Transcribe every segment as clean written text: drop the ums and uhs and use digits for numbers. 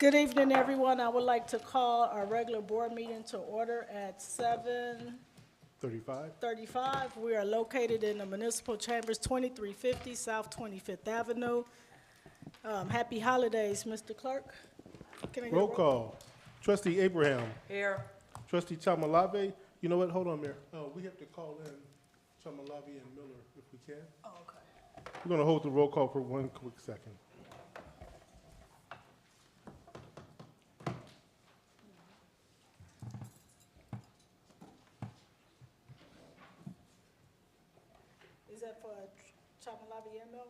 Good evening, everyone. I would like to call our regular board meeting to order at 35. 7:35. We are located in the Municipal Chambers, 2350 South 25th Avenue. Happy holidays, Mr. Clerk. Can I get a Roll call. Trustee Abraham. Here. Trustee Chamalave. You know what? Hold on, Mayor. We have to call in Chamalave and Miller if we can. Oh, okay. We're going to hold the roll call for one quick second. Is that for Chamalave and Miller?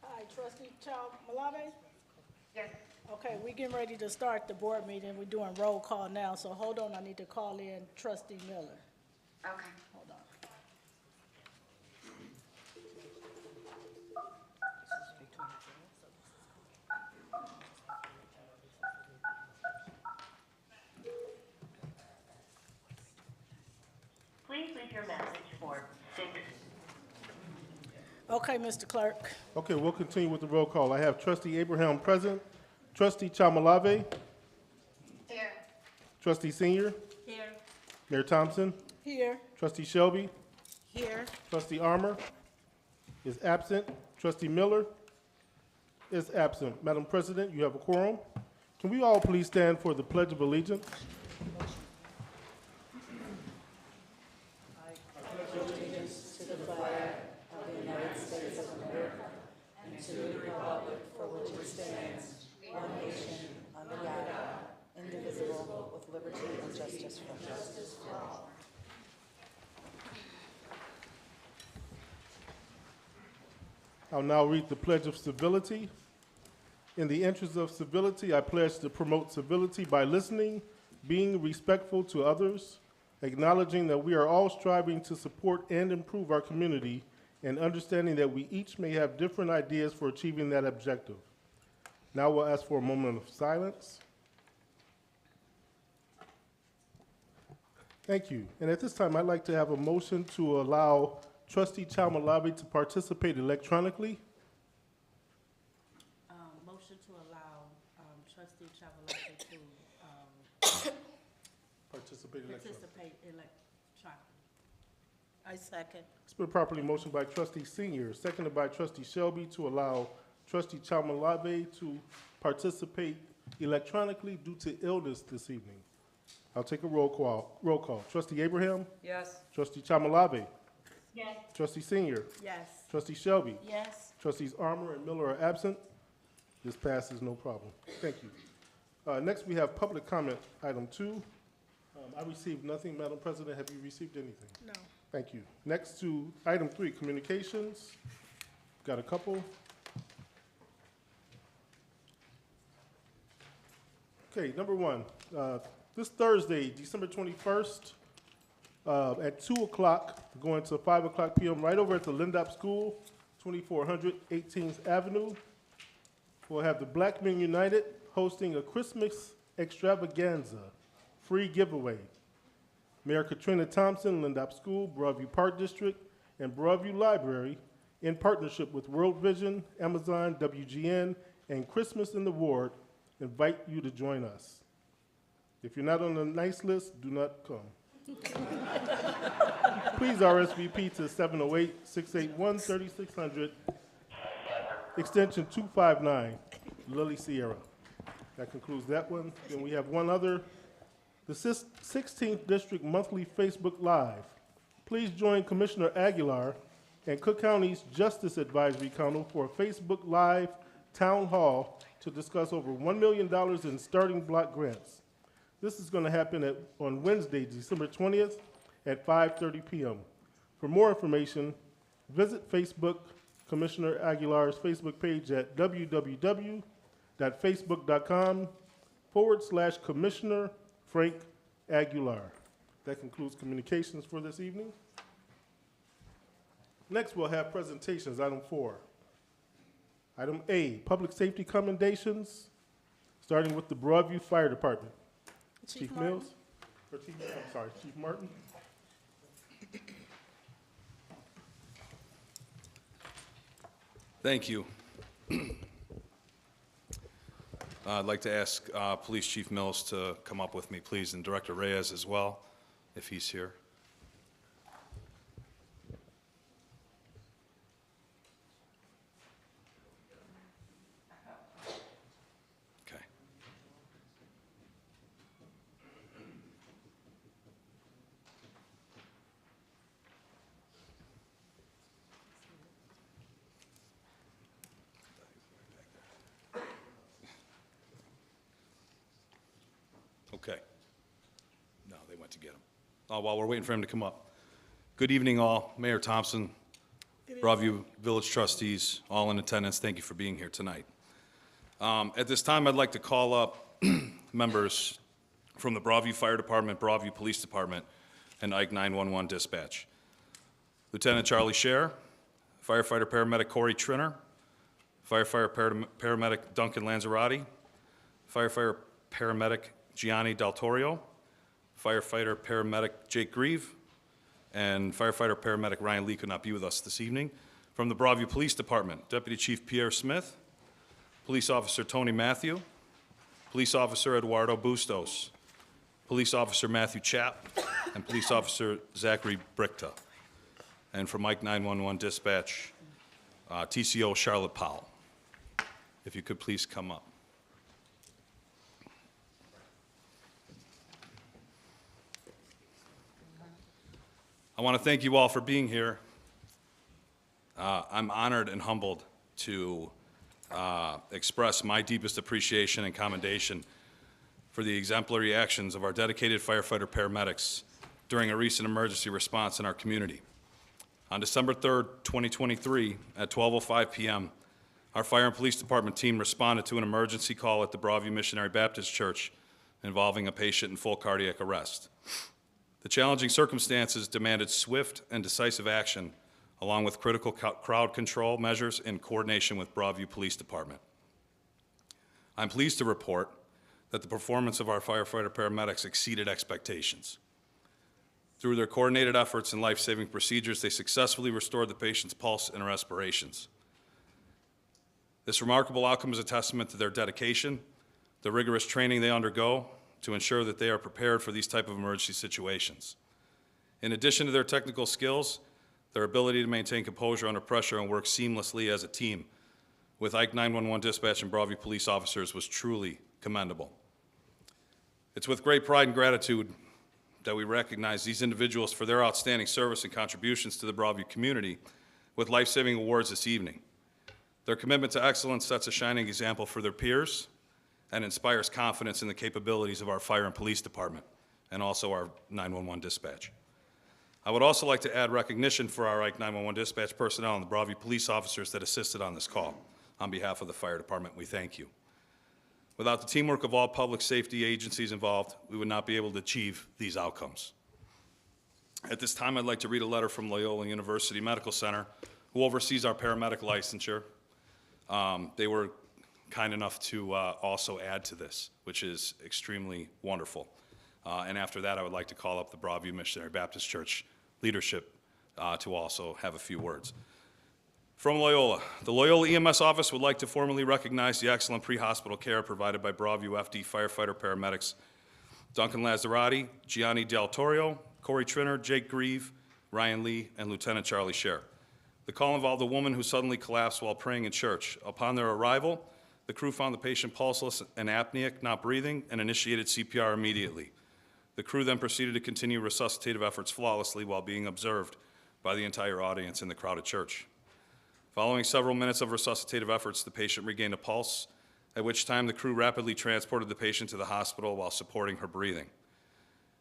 Hi, Trustee Chamalave? Yes. Okay, we getting ready to start the board meeting. We're doing roll call now, so hold on, I need to call in Trustee Miller. Okay. Hold on. Please leave your message for 6. Okay, Mr. Clerk. Okay, we'll continue with the roll call. I have Trustee Abraham present. Trustee Chamalave. Here. Trustee Senior. Here. Mayor Thompson. Here. Trustee Shelby. Here. Trustee Armour is absent. Trustee Miller is absent. Madam President, you have a quorum. Can we all please stand for the Pledge of Allegiance? I'll now read the Pledge of Civility. In the interest of civility, I pledge to promote civility by listening, being respectful to others, acknowledging that we are all striving to support and improve our community, and understanding that we each may have different ideas for achieving that objective. Now we'll ask for a moment of silence. Thank you. And at this time, I'd like to have a motion to allow Trustee Chamalave to participate electronically. Motion to allow Trustee Chavalate to Participate electronically. participate electronically. I second. It's been properly motioned by Trustee Senior, seconded by Trustee Shelby to allow Trustee Chamalave to participate electronically due to illness this evening. I'll take a roll call. Trustee Abraham? Yes. Trustee Chamalave? Yes. Trustee Senior? Yes. Trustee Shelby? Yes. Trustees Armour and Miller are absent. This passes, no problem. Thank you. Next, we have public comment, item 2. I received nothing, Madam President. Have you received anything? No. Thank you. Next to item 3, communications. Got a couple. Okay, number 1. This Thursday, December 21st, at 2 o'clock, going to 5 o'clock p.m., right over at the Lindop School, 2400 18th Avenue. We'll have the Black Men United hosting a Christmas extravaganza, free giveaway. Mayor Katrina Thompson, Lindop School, Broadview Park District, and Broadview Library, in partnership with World Vision, Amazon, WGN, and Christmas in the Ward, invite you to join us. If you're not on the nice list, do not come. Please RSVP to 708-681-3600, extension 259, Lily Sierra. That concludes that one. Then we have one other, the 16th District Monthly Facebook Live. Please join Commissioner Aguilar and Cook County's Justice Advisory Council for a Facebook Live Town Hall to discuss over $1 million in starting block grants. This is going to happen on Wednesday, December 20th at 5:30 p.m. For more information, visit Facebook Commissioner Aguilar's Facebook page at www.facebook.com/Commissioner Frank Aguilar. That concludes communications for this evening. Next, we'll have presentations, item 4. Item A, public safety commendations, starting with the Broadview Fire Department. Chief Martin. Mills? Or Chief, I'm sorry, Chief Martin? Thank you. I'd like to ask Police Chief Mills to come up with me, please, and Director Reyes as well, if he's here. Okay. Okay. No, they went to get him. While we're waiting for him to come up. Good evening, all. Mayor Thompson, Broadview Village trustees, all in attendance, thank you for being here tonight. At this time, I'd like to call up members from the Broadview Fire Department, Broadview Police Department, and Ike 911 Dispatch. Lieutenant Charlie Scher, Firefighter Paramedic Corey Trinner, Firefighter Paramedic Duncan Lanzarotti, Firefighter Paramedic Gianni Del Torio, Firefighter Paramedic Jake Grieve, and Firefighter Paramedic Ryan Lee could not be with us this evening. From the Broadview Police Department, Deputy Chief Pierre Smith, Police Officer Tony Matthew, Police Officer Eduardo Bustos, Police Officer Matthew Chapp, and Police Officer Zachary Brickta. And from Mike 911 Dispatch, TCO Charlotte Powell. If you could please come up. I want to thank you all for being here. I'm honored and humbled to express my deepest appreciation and commendation for the exemplary actions of our dedicated firefighter paramedics during a recent emergency response in our community. On December 3rd, 2023, at 12:05 p.m., our fire and police department team responded to an emergency call at the Broadview Missionary Baptist Church involving a patient in full cardiac arrest. The challenging circumstances demanded swift and decisive action, along with critical crowd control measures in coordination with Broadview Police Department. I'm pleased to report that the performance of our firefighter paramedics exceeded expectations. Through their coordinated efforts and life-saving procedures, they successfully restored the patient's pulse and respirations. This remarkable outcome is a testament to their dedication, the rigorous training they undergo, to ensure that they are prepared for these type of emergency situations. In addition to their technical skills, their ability to maintain composure under pressure and work seamlessly as a team with Ike 911 Dispatch and Broadview police officers was truly commendable. It's with great pride and gratitude that we recognize these individuals for their outstanding service and contributions to the Broadview community with life-saving awards this evening. Their commitment to excellence sets a shining example for their peers and inspires confidence in the capabilities of our fire and police department and also our 911 dispatch. I would also like to add recognition for our Ike 911 dispatch personnel and the Broadview police officers that assisted on this call. On behalf of the fire department, we thank you. Without the teamwork of all public safety agencies involved, we would not be able to achieve these outcomes. At this time, I'd like to read a letter from Loyola University Medical Center, who oversees our paramedic licensure. They were kind enough to also add to this, which is extremely wonderful. And after that, I would like to call up the Broadview Missionary Baptist Church leadership to also have a few words. From Loyola, the Loyola EMS office would like to formally recognize the excellent pre-hospital care provided by Broadview FD firefighter paramedics Duncan Lanzarotti, Gianni Del Torio, Corey Trinner, Jake Grieve, Ryan Lee, and Lieutenant Charlie Scher. The call involved a woman who suddenly collapsed while praying in church. Upon their arrival, the crew found the patient pulseless and apneic, not breathing, and initiated CPR immediately. The crew then proceeded to continue resuscitative efforts flawlessly while being observed by the entire audience in the crowded church. Following several minutes of resuscitative efforts, the patient regained a pulse, at which time the crew rapidly transported the patient to the hospital while supporting her breathing.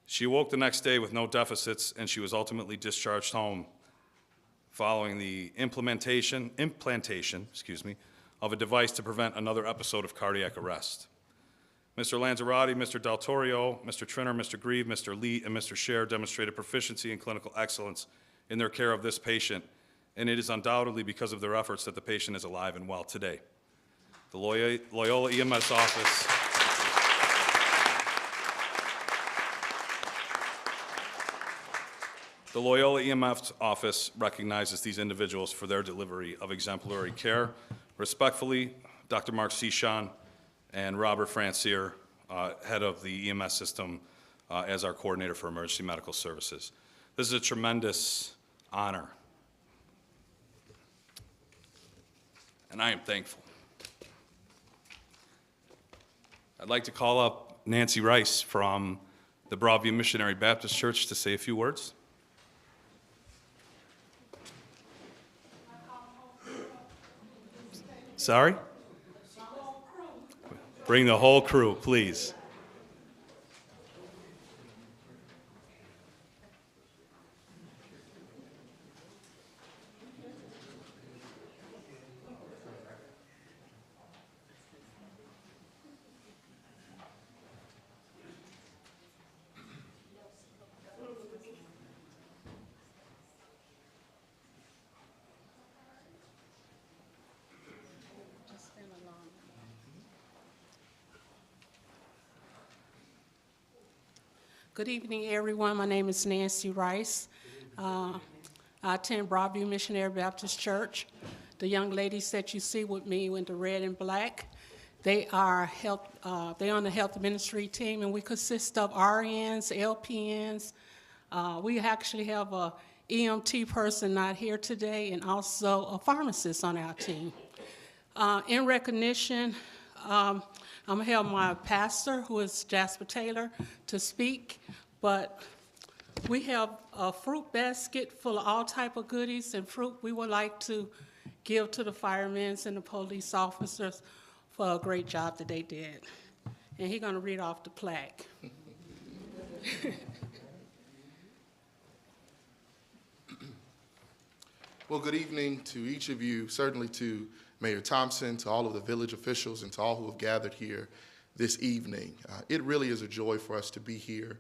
She awoke the next day with no deficits, and she was ultimately discharged home following the implantation of a device to prevent another episode of cardiac arrest. Mr. Lanzarotti, Mr. Del Torrio, Mr. Trinner, Mr. Grieve, Mr. Lee, and Mr. Scher demonstrated proficiency and clinical excellence in their care of this patient, and it is undoubtedly because of their efforts that the patient is alive and well today. The Loyola EMS office The Loyola EMS office recognizes these individuals for their delivery of exemplary care. Respectfully, Dr. Mark Cichon and Robert Francier, head of the EMS system, as our coordinator for emergency medical services. This is a tremendous honor, and I am thankful. I'd like to call up Nancy Rice from the Broadview Missionary Baptist Church to say a few words. Sorry? Bring the whole crew, please. Good evening, everyone. My name is Nancy Rice. I attend Broadview Missionary Baptist Church. The young ladies that you see with me in the red and black, they are they're on the health ministry team, and we consist of RNs, LPNs. We actually have a EMT person not here today, and also a pharmacist on our team. In recognition, I'm gonna have my pastor, who is Jasper Taylor, to speak, but we have a fruit basket full of all type of goodies and fruit we would like to give to the firemen and the police officers for a great job that they did. And he's gonna read off the plaque. Well, good evening to each of you, certainly to Mayor Thompson, to all of the village officials, and to all who have gathered here this evening. It really is a joy for us to be here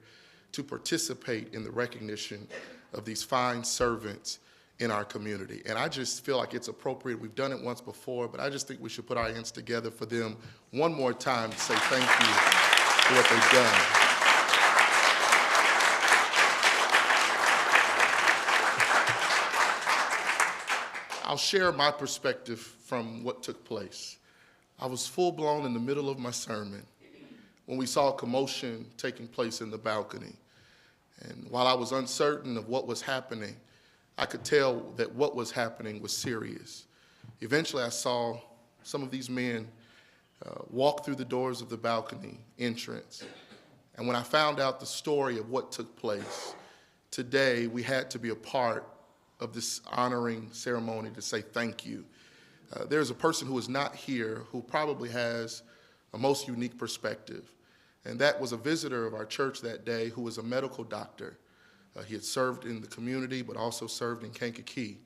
to participate in the recognition of these fine servants in our community. And I just feel like it's appropriate. We've done it once before, but I just think we should put our hands together for them one more time to say thank you for what they've done. I'll share my perspective from what took place. I was full-blown in the middle of my sermon when we saw a commotion taking place in the balcony. And while I was uncertain of what was happening, I could tell that what was happening was serious. Eventually, I saw some of these men walk through the doors of the balcony entrance. And when I found out the story of what took place, today we had to be a part of this honoring ceremony to say thank you. There's a person who is not here who probably has a most unique perspective, and that was a visitor of our church that day who was a medical doctor. He had served in the community, but also served in Kankakee.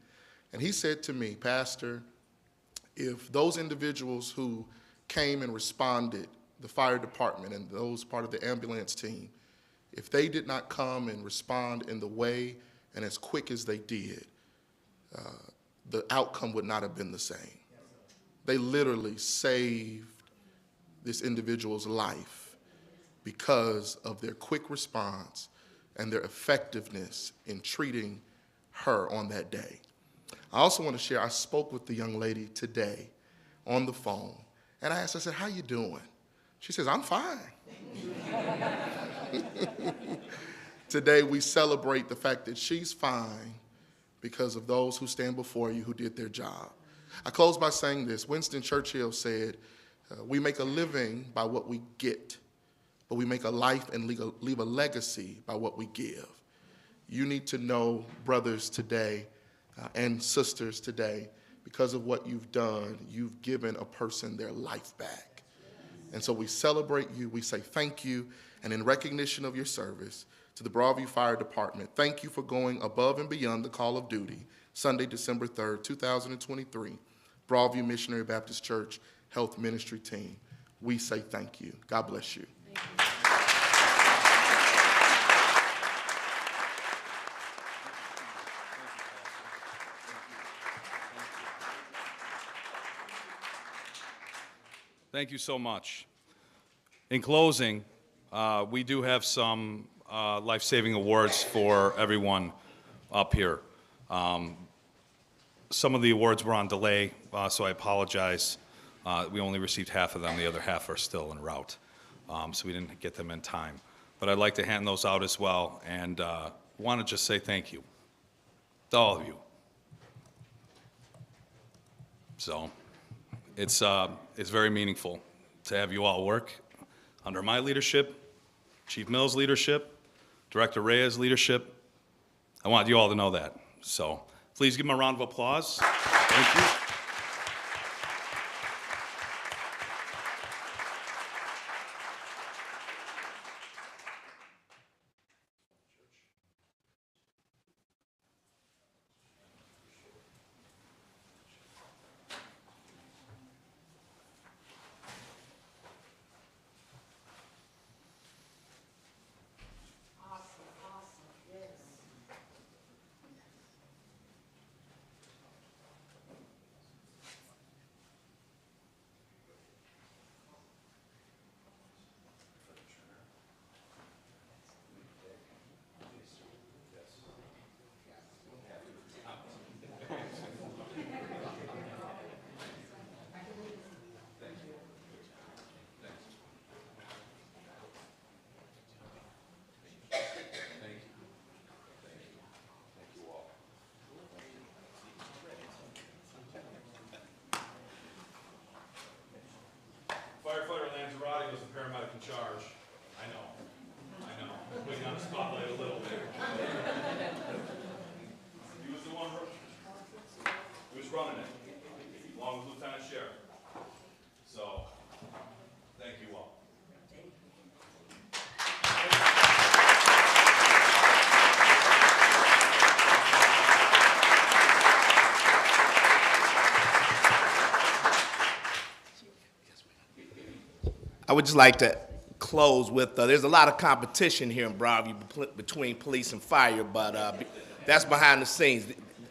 And he said to me, Pastor, if those individuals who came and responded, the fire department and those part of the ambulance team, if they did not come and respond in the way and as quick as they did, the outcome would not have been the same. They literally saved this individual's life because of their quick response and their effectiveness in treating her on that day. I also want to share, I spoke with the young lady today on the phone, and I asked her, I said, how you doing? She says, I'm fine. Today, we celebrate the fact that she's fine because of those who stand before you who did their job. I close by saying this. Winston Churchill said, we make a living by what we get, but we make a life and leave a legacy by what we give. You need to know, brothers today and sisters today, because of what you've done, you've given a person their life back. And so we celebrate you, we say thank you, and in recognition of your service to the Broadview Fire Department, thank you for going above and beyond the call of duty. Sunday, December 3rd, 2023, Broadview Missionary Baptist Church Health Ministry Team. We say thank you. God bless you. Thank you so much. In closing, we do have some life-saving awards for everyone up here. Some of the awards were on delay, so I apologize. We only received half of them. The other half are still en route, so we didn't get them in time. But I'd like to hand those out as well, and want to just say thank you to all of you. So it's very meaningful to have you all work under my leadership, Chief Mills' leadership, Director Reyes' leadership. I want you all to know that. So please give them a round of applause. Thank you. Firefighter Lanzarote was the paramedic in charge. I know. Putting on the spotlight a little bit. He was the one, he was running it, along with Lieutenant Sheriff. So, thank you all. I would just like to close with, there's a lot of competition here in Broadview between police and fire, but that's behind the scenes.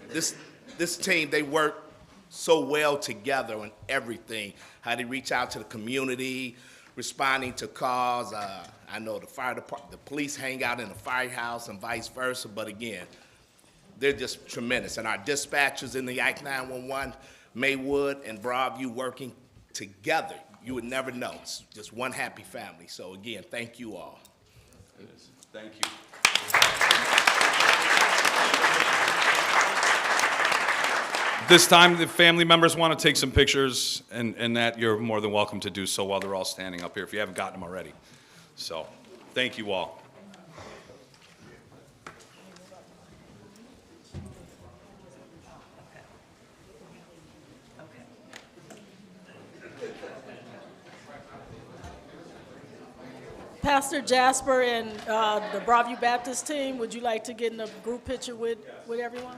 This team, they work so well together on everything, how they reach out to the community, responding to calls. I know the fire department, the police hang out in the firehouse and vice versa, but again, they're just tremendous. And our dispatchers in the Ike 911, Maywood and Broadview working together. You would never know. It's just one happy family. So again, thank you all. Thank you. This time, the family members want to take some pictures, and that you're more than welcome to do so while they're all standing up here if you haven't gotten them already. So, thank you all. Pastor Jasper and the Broadview Baptist team, would you like to get in a group picture with everyone?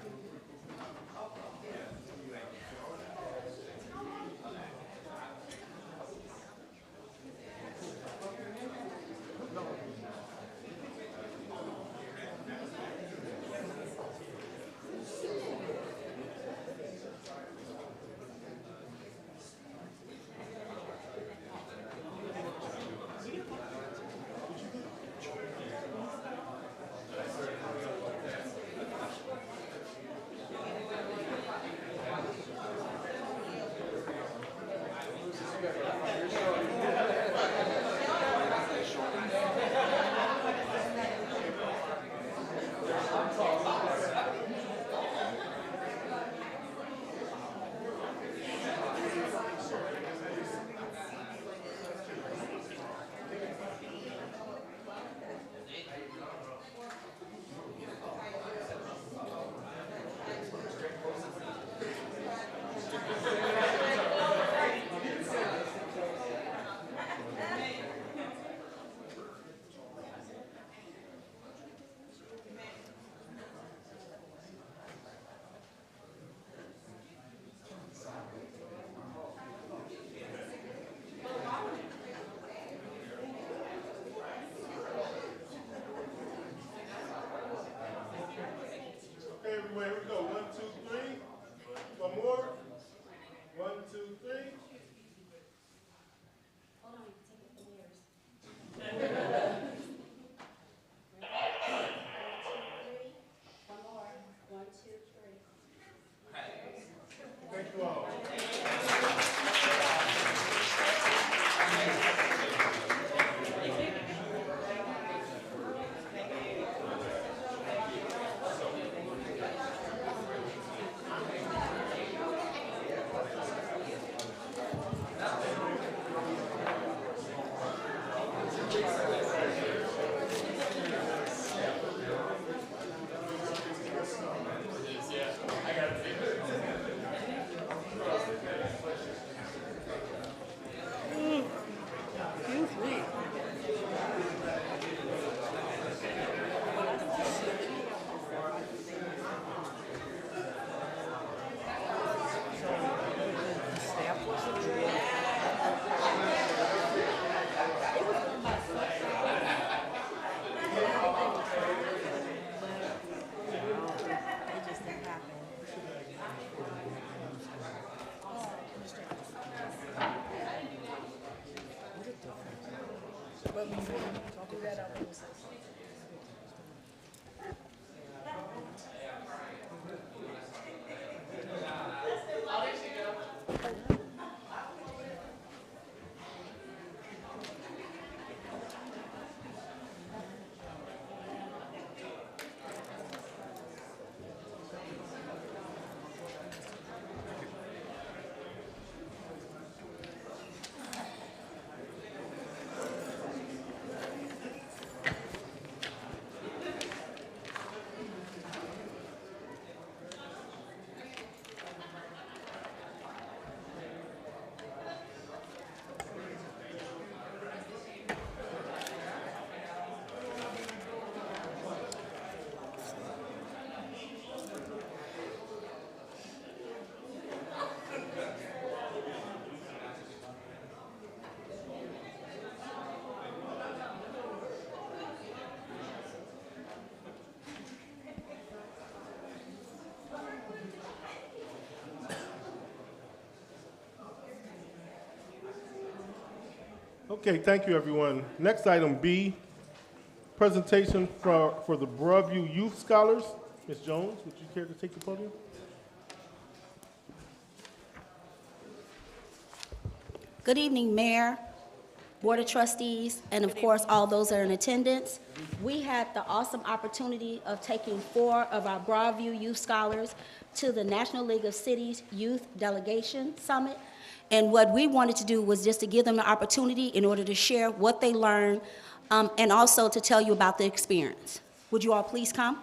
Okay, thank you, everyone. Next item B, presentation for the Broadview Youth Scholars. Ms. Jones, would you care to take the podium? Good evening, Mayor, Board of Trustees, and of course, all those that are in attendance. We had the awesome opportunity of taking 4 of our Broadview Youth Scholars to the National League of Cities Youth Delegation Summit. And what we wanted to do was just to give them the opportunity in order to share what they learned and also to tell you about the experience. Would you all please come?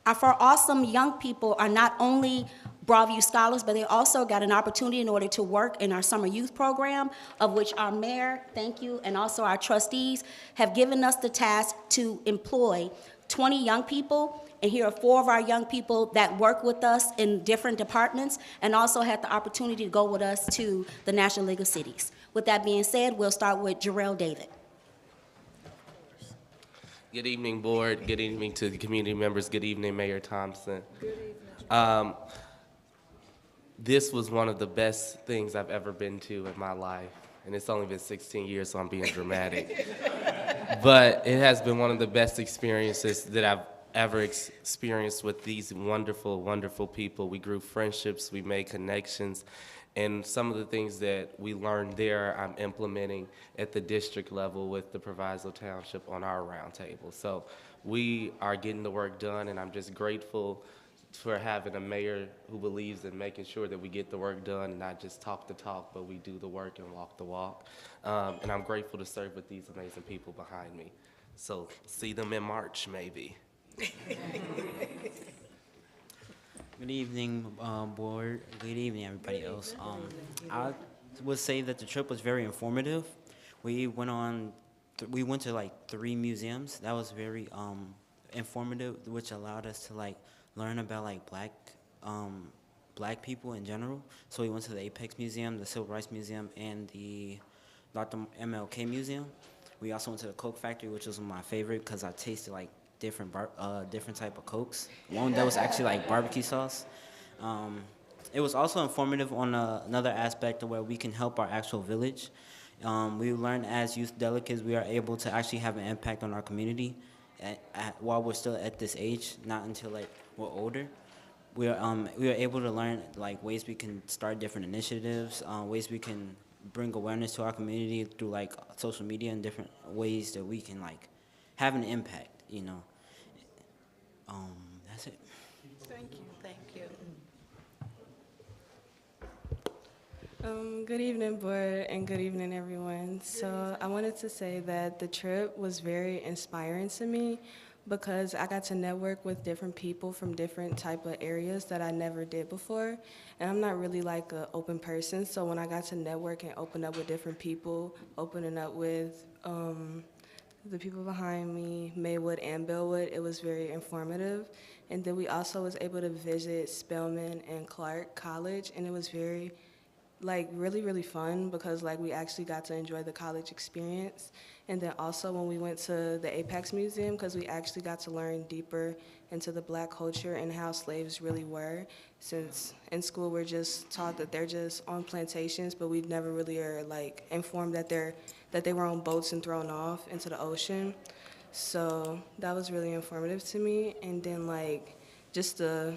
Our 4 awesome young people are not only Broadview Scholars, but they also got an opportunity in order to work in our summer youth program, of which our mayor, thank you, and also our trustees have given us the task to employ 20 young people. And here are 4 of our young people that work with us in different departments and also had the opportunity to go with us to the National League of Cities. With that being said, we'll start with Jarrell David. Good evening, Board. Good evening to the community members. Good evening, Mayor Thompson. Good evening. This was one of the best things I've ever been to in my life, and it's only been 16 years, so I'm being dramatic. But it has been one of the best experiences that I've ever experienced with these wonderful, wonderful people. We grew friendships, we made connections, and some of the things that we learned there, I'm implementing at the district level with the Proviso Township on our roundtable. So we are getting the work done, and I'm just grateful for having a mayor who believes in making sure that we get the work done and not just talk the talk, but we do the work and walk the walk. And I'm grateful to serve with these amazing people behind me. So see them in March, maybe. Good evening, Board. Good evening, everybody else. I would say that the trip was very informative. We went to like 3 museums. That was very informative, which allowed us to like learn about like black people in general. So we went to the Apex Museum, the Civil Rights Museum, and the Dr. MLK Museum. We also went to the Coke Factory, which was my favorite because I tasted like different type of Cokes. One that was actually like barbecue sauce. It was also informative on another aspect of where we can help our actual village. We learned as youth delegates we are able to actually have an impact on our community while we're still at this age, not until like we're older. We are able to learn like ways we can start different initiatives, ways we can bring awareness to our community through like social media and different ways that we can like have an impact, you know. That's it. Thank you. Thank you. Good evening, Board, and good evening, everyone. So I wanted to say that the trip was very inspiring to me because I got to network with different people from different type of areas that I never did before. And I'm not really like an open person, so when I got to network and open up with different people, opening up with the people behind me, Maywood and Bellwood, it was very informative. And then we also was able to visit Spelman and Clark College, and it was very like really, really fun because like we actually got to enjoy the college experience. And then also when we went to the Apex Museum, because we actually got to learn deeper into the Black culture and how slaves really were. Since in school we're just taught that they're just on plantations, but we never really are like informed that they were on boats and thrown off into the ocean. So that was really informative to me. And then like just the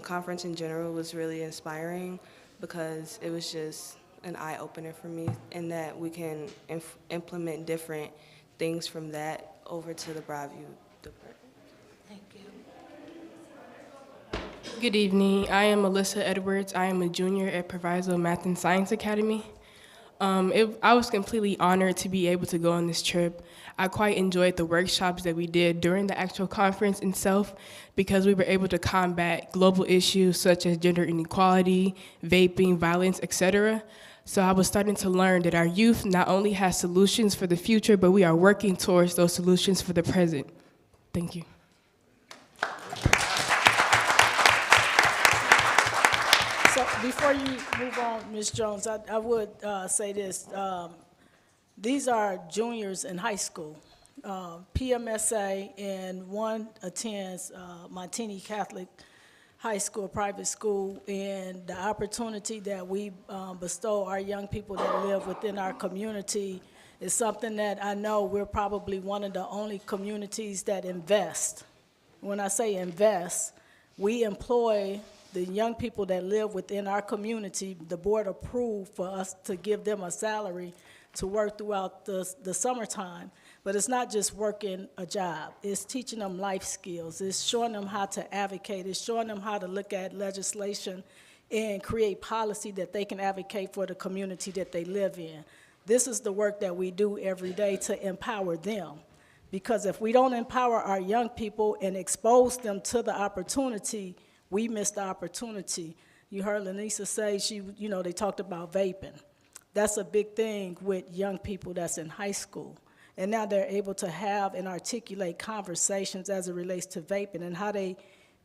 conference in general was really inspiring because it was just an eye-opener for me in that we can implement different things from that over to the Broadview department. Thank you. Good evening. I am Alyssa Edwards. I am a junior at Proviso Math and Science Academy. I was completely honored to be able to go on this trip. I quite enjoyed the workshops that we did during the actual conference itself because we were able to combat global issues such as gender inequality, vaping, violence, etc. So I was starting to learn that our youth not only has solutions for the future, but we are working towards those solutions for the present. Thank you. So before you move on, Ms. Jones, I would say this. These are juniors in high school, PMSA, and one attends Montini Catholic High School, private school, and the opportunity that we bestow our young people that live within our community is something that I know we're probably one of the only communities that invest. When I say invest, we employ the young people that live within our community. The board approved for us to give them a salary to work throughout the summertime. But it's not just working a job. It's teaching them life skills. It's showing them how to advocate. It's showing them how to look at legislation and create policy that they can advocate for the community that they live in. This is the work that we do every day to empower them. Because if we don't empower our young people and expose them to the opportunity, we miss the opportunity. You heard Lanisa say, they talked about vaping. That's a big thing with young people that's in high school. And now they're able to have and articulate conversations as it relates to vaping and how they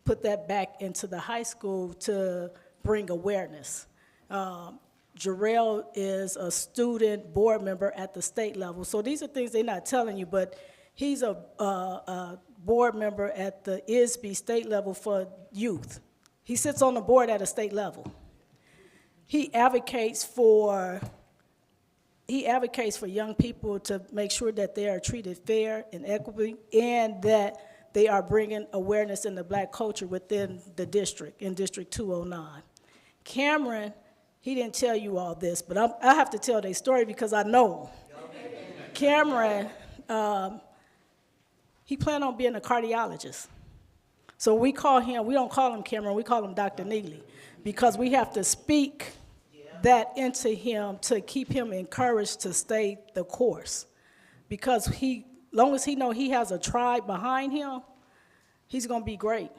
put that back into the high school to bring awareness. Jarrell is a student board member at the state level. So these are things they're not telling you, but he's a board member at the ISB state level for youth. He sits on the board at a state level. He advocates for young people to make sure that they are treated fair and equitably and that they are bringing awareness in the Black culture within the district, in District 209. Cameron, he didn't tell you all this, but I have to tell their story because I know him. Cameron, he planned on being a cardiologist. So we don't call him Cameron, we call him Dr. Neely, because we have to speak that into him to keep him encouraged to stay the course. Because long as he know he has a tribe behind him, he's gonna be great.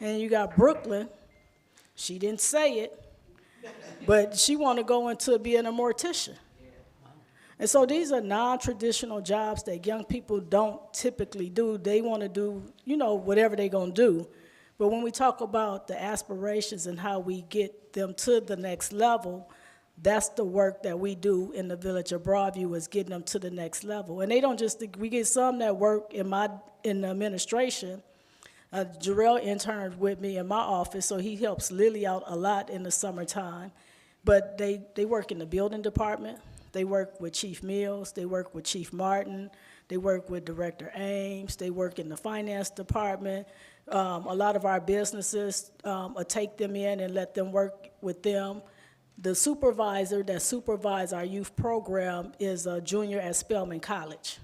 And you got Brooklyn, she didn't say it, but she wanna go into being a mortician. And so these are non-traditional jobs that young people don't typically do. They wanna do, whatever they're gonna do. But when we talk about the aspirations and how we get them to the next level, that's the work that we do in the Village of Broadview, is getting them to the next level. And they don't just, we get some that work in the administration. Jarrell interned with me in my office, so he helps Lily out a lot in the summertime. But they work in the building department. They work with Chief Mills. They work with Chief Martin. They work with Director Ames. They work in the finance department. A lot of our businesses take them in and let them work with them. The supervisor that supervises our youth program is a junior at Spelman College.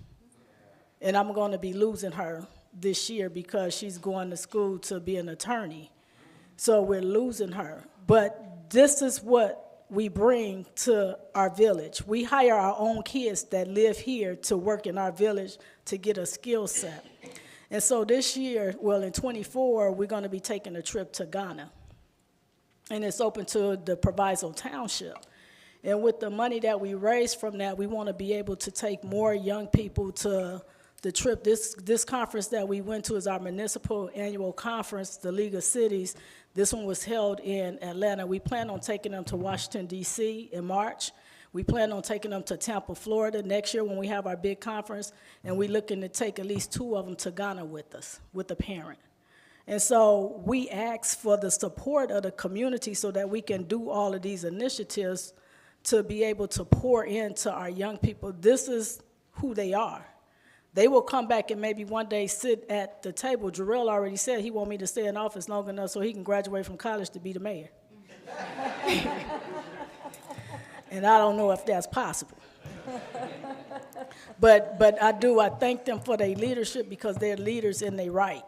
And I'm going to be losing her this year because she's going to school to be an attorney. So we're losing her. But this is what we bring to our village. We hire our own kids that live here to work in our village to get a skill set. And so this year, in 24, we're going to be taking a trip to Ghana. And it's open to the Proviso Township. And with the money that we raise from that, we want to be able to take more young people to the trip. This conference that we went to is our municipal annual conference, the League of Cities. This one was held in Atlanta. We plan on taking them to Washington, D.C. in March. We plan on taking them to Tampa, Florida next year when we have our big conference, and we're looking to take at least 2 of them to Ghana with us, with a parent. And so we ask for the support of the community so that we can do all of these initiatives to be able to pour into our young people. This is who they are. They will come back and maybe one day sit at the table. Jarrell already said he want me to stay in office long enough so he can graduate from college to be the mayor. And I don't know if that's possible. But I thank them for their leadership because they're leaders in their right.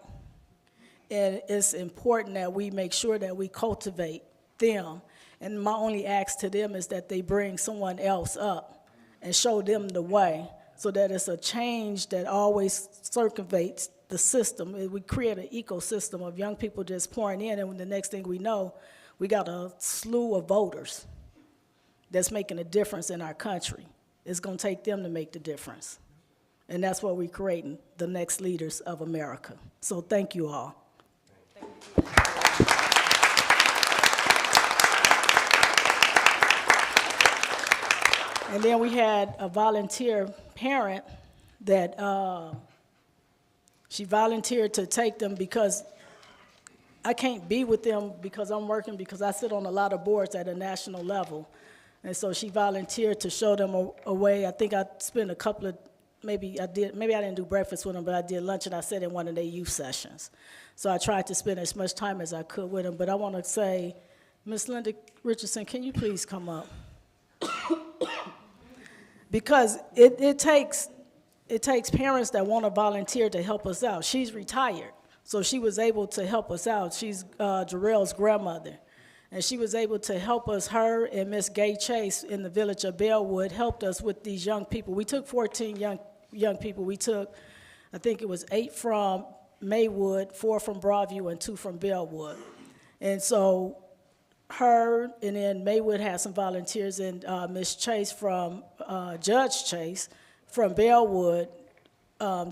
And it's important that we make sure that we cultivate them. And my only ask to them is that they bring someone else up and show them the way so that it's a change that always circumvents the system. We create an ecosystem of young people just pouring in, and the next thing we know, we got a slew of voters that's making a difference in our country. It's going to take them to make the difference. And that's what we're creating, the next leaders of America. So thank you all. And then we had a volunteer parent that she volunteered to take them because I can't be with them because I'm working, because I sit on a lot of boards at a national level. And so she volunteered to show them a way. I think I spent a couple of, maybe I didn't do breakfast with them, but I did lunch and I sat in one of their youth sessions. So I tried to spend as much time as I could with them. But I want to say, Ms. Linda Richardson, can you please come up? Because it takes parents that want to volunteer to help us out. She's retired, so she was able to help us out. She's Jarrell's grandmother. And she was able to help us. Her and Miss Gay Chase in the Village of Bellwood helped us with these young people. We took 14 young people. We took, I think it was 8 from Maywood, 4 from Broadview, and 2 from Bellwood. And so her, and then Maywood had some volunteers, and Miss Chase from, Judge Chase from Bellwood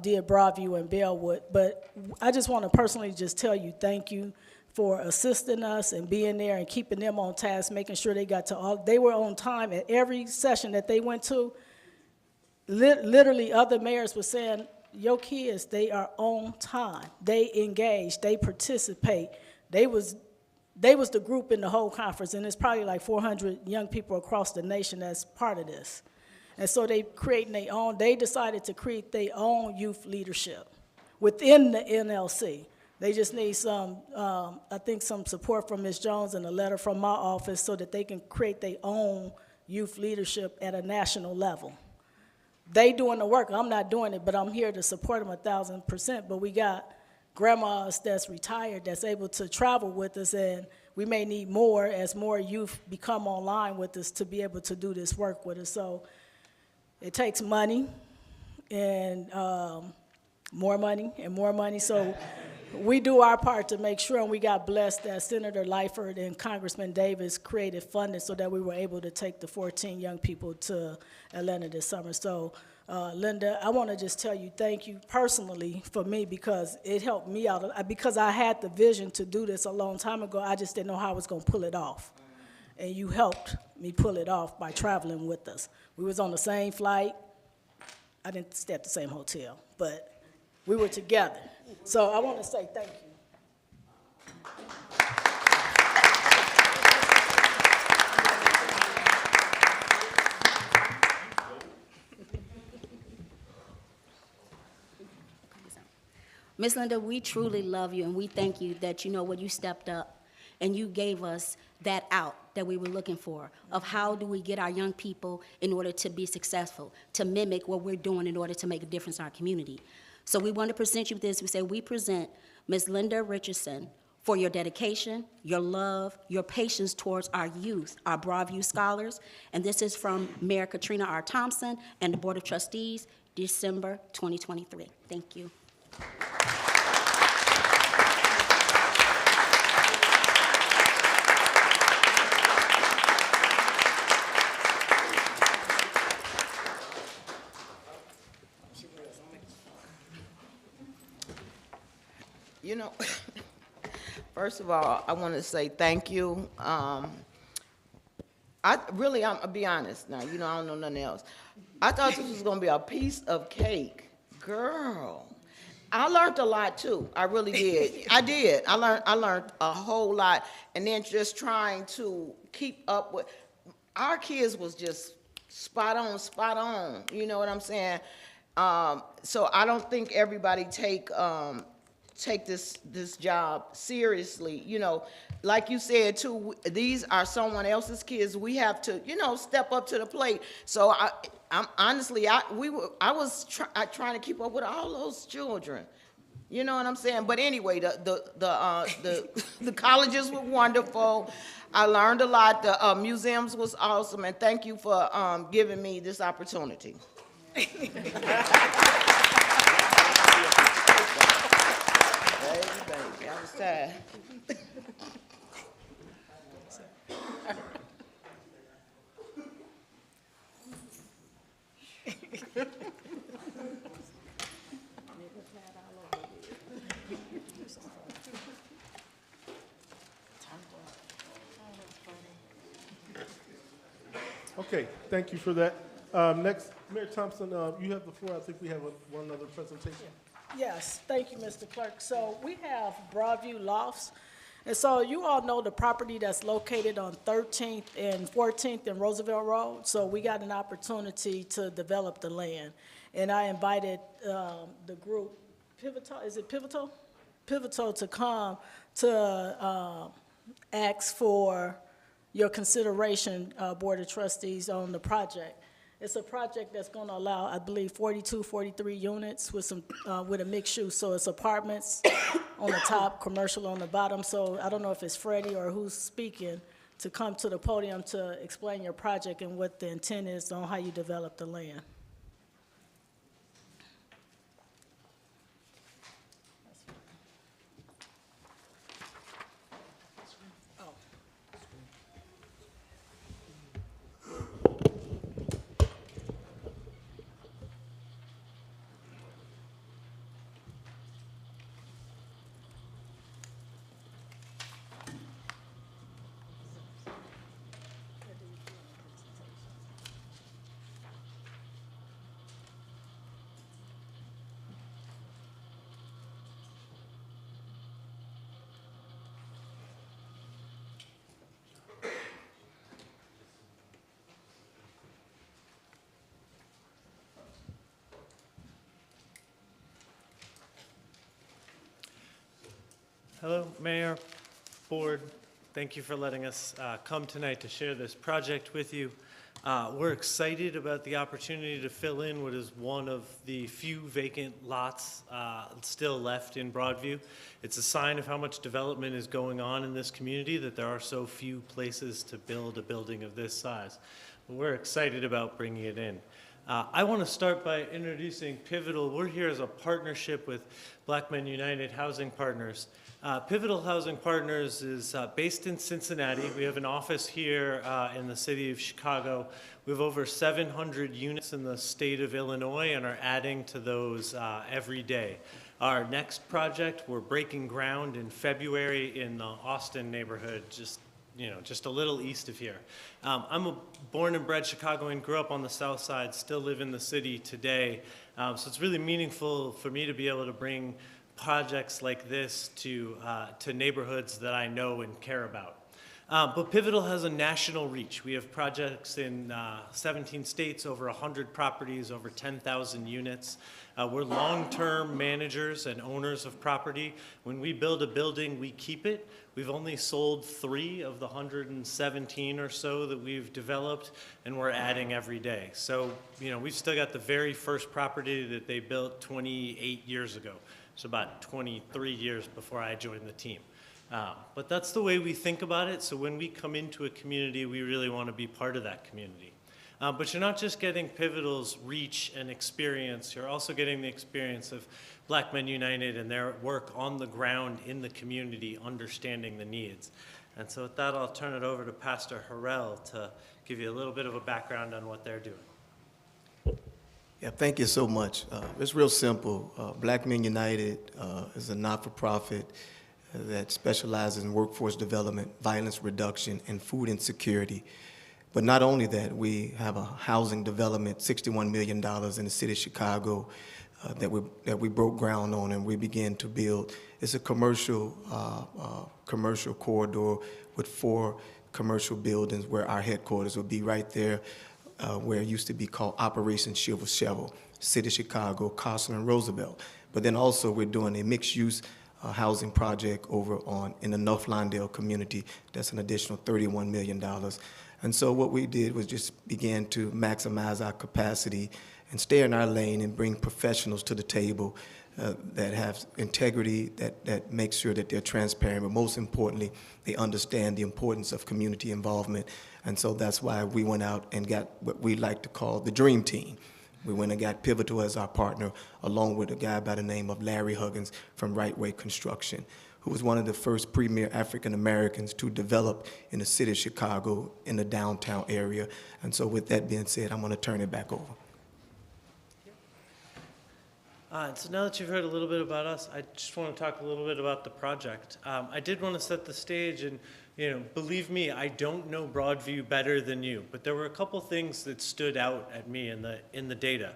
did Broadview and Bellwood. But I just want to personally just tell you thank you for assisting us and being there and keeping them on task, making sure they got to all, they were on time at every session that they went to. Literally other mayors were saying, your kids, they are on time. They engage, they participate. They was the group in the whole conference, and it's probably like 400 young people across the nation that's part of this. And so they decided to create their own youth leadership within the NLC. They just need some, I think some support from Ms. Jones and a letter from my office so that they can create their own youth leadership at a national level. They doing the work, I'm not doing it, but I'm here to support them 1,000%. But we got grandmas that's retired that's able to travel with us, and we may need more as more youth become online with us to be able to do this work with us. So it takes money and more money and more money. So we do our part to make sure, and we got blessed that Senator Lightford and Congressman Davis created funding so that we were able to take the 14 young people to Atlanta this summer. So, Linda, I want to just tell you thank you personally for me, because it helped me out. Because I had the vision to do this a long time ago, I just didn't know how I was going to pull it off. And you helped me pull it off by traveling with us. We was on the same flight. I didn't stay at the same hotel, but we were together. So I want to say thank you. Ms. Linda, we truly love you, and we thank you that, you know, when you stepped up and you gave us that out that we were looking for, of how do we get our young people in order to be successful, to mimic what we're doing in order to make a difference in our community. So we want to present you with this. We say we present Ms. Linda Richardson for your dedication, your love, your patience towards our youth, our Broadview scholars. And this is from Mayor Katrina R. Thompson and the Board of Trustees, December 2023. Thank you. You know, first of all, I want to say thank you. I'm gonna be honest now, you know, I don't know nothing else. I thought this was gonna be a piece of cake. Girl, I learned a lot too. I really did. I did. I learned a whole lot. And then just trying to keep up with, our kids was just spot on. You know what I'm saying? So I don't think everybody take this job seriously. You know, like you said too, these are someone else's kids. We have to, you know, step up to the plate. So I'm honestly, I was trying to keep up with all those children. You know what I'm saying? But anyway, the colleges were wonderful. I learned a lot. The museums was awesome, and thank you for giving me this opportunity. Baby, I was tired. Okay, thank you for that. Next, Mayor Thompson, you have the floor. I think we have one other presentation. Yes, thank you, Mr. Clerk. So we have Broadview Lofts. And so you all know the property that's located on 13th and 14th and Roosevelt Road. So we got an opportunity to develop the land. And I invited the group, Pivotal, is it Pivotal? Pivotal to come to ask for your consideration, Board of Trustees, on the project. It's a project that's going to allow, I believe, 42, 43 units with some with a mixed use. So it's apartments on the top, commercial on the bottom. So I don't know if it's Freddie or who's speaking to come to the podium to explain your project and what the intent is on how you develop the land. Hello, Mayor, Board. Thank you for letting us come tonight to share this project with you. We're excited about the opportunity to fill in what is one of the few vacant lots still left in Broadview. It's a sign of how much development is going on in this community, that there are so few places to build a building of this size. But we're excited about bringing it in. I want to start by introducing Pivotal. We're here as a partnership with Black Men United Housing Partners. Pivotal Housing Partners is based in Cincinnati. We have an office here in the city of Chicago. We have over 700 units in the state of Illinois and are adding to those every day. Our next project, we're breaking ground in February in the Austin neighborhood, just a little east of here. I'm a born and bred Chicagoan, grew up on the south side, still live in the city today. So it's really meaningful for me to be able to bring projects like this to neighborhoods that I know and care about. But Pivotal has a national reach. We have projects in 17 states, over 100 properties, over 10,000 units. We're long-term managers and owners of property. When we build a building, we keep it. We've only sold 3 of the 117 or so that we've developed, and we're adding every day. So, we've still got the very first property that they built 28 years ago. So about 23 years before I joined the team. But that's the way we think about it. So when we come into a community, we really want to be part of that community. But you're not just getting Pivotal's reach and experience, you're also getting the experience of Black Men United and their work on the ground in the community, understanding the needs. And so with that, I'll turn it over to Pastor Harrell to give you a little bit of a background on what they're doing. Yeah, thank you so much. It's real simple. Black Men United is a not-for-profit that specializes in workforce development, violence reduction, and food insecurity. But not only that, we have a housing development, $61 million in the city of Chicago that we broke ground on and we began to build. It's a commercial corridor with 4 commercial buildings where our headquarters will be right there where it used to be called Operation Silver Shovel, City of Chicago, Carson, and Roosevelt. But then also we're doing a mixed-use housing project over in the North Lawndale community. That's an additional $31 million. And so what we did was just began to maximize our capacity and stay in our lane and bring professionals to the table that have integrity, that make sure that they're transparent, but most importantly, they understand the importance of community involvement. And so that's why we went out and got what we like to call the dream team. We went and got Pivotal as our partner, along with a guy by the name of Larry Huggins from Right Way Construction, who was one of the first premier African Americans to develop in the city of Chicago in the downtown area. And so with that being said, I'm going to turn it back over. So now that you've heard a little bit about us, I just want to talk a little bit about the project. I did want to set the stage, and believe me, I don't know Broadview better than you, but there were a couple things that stood out at me in the data.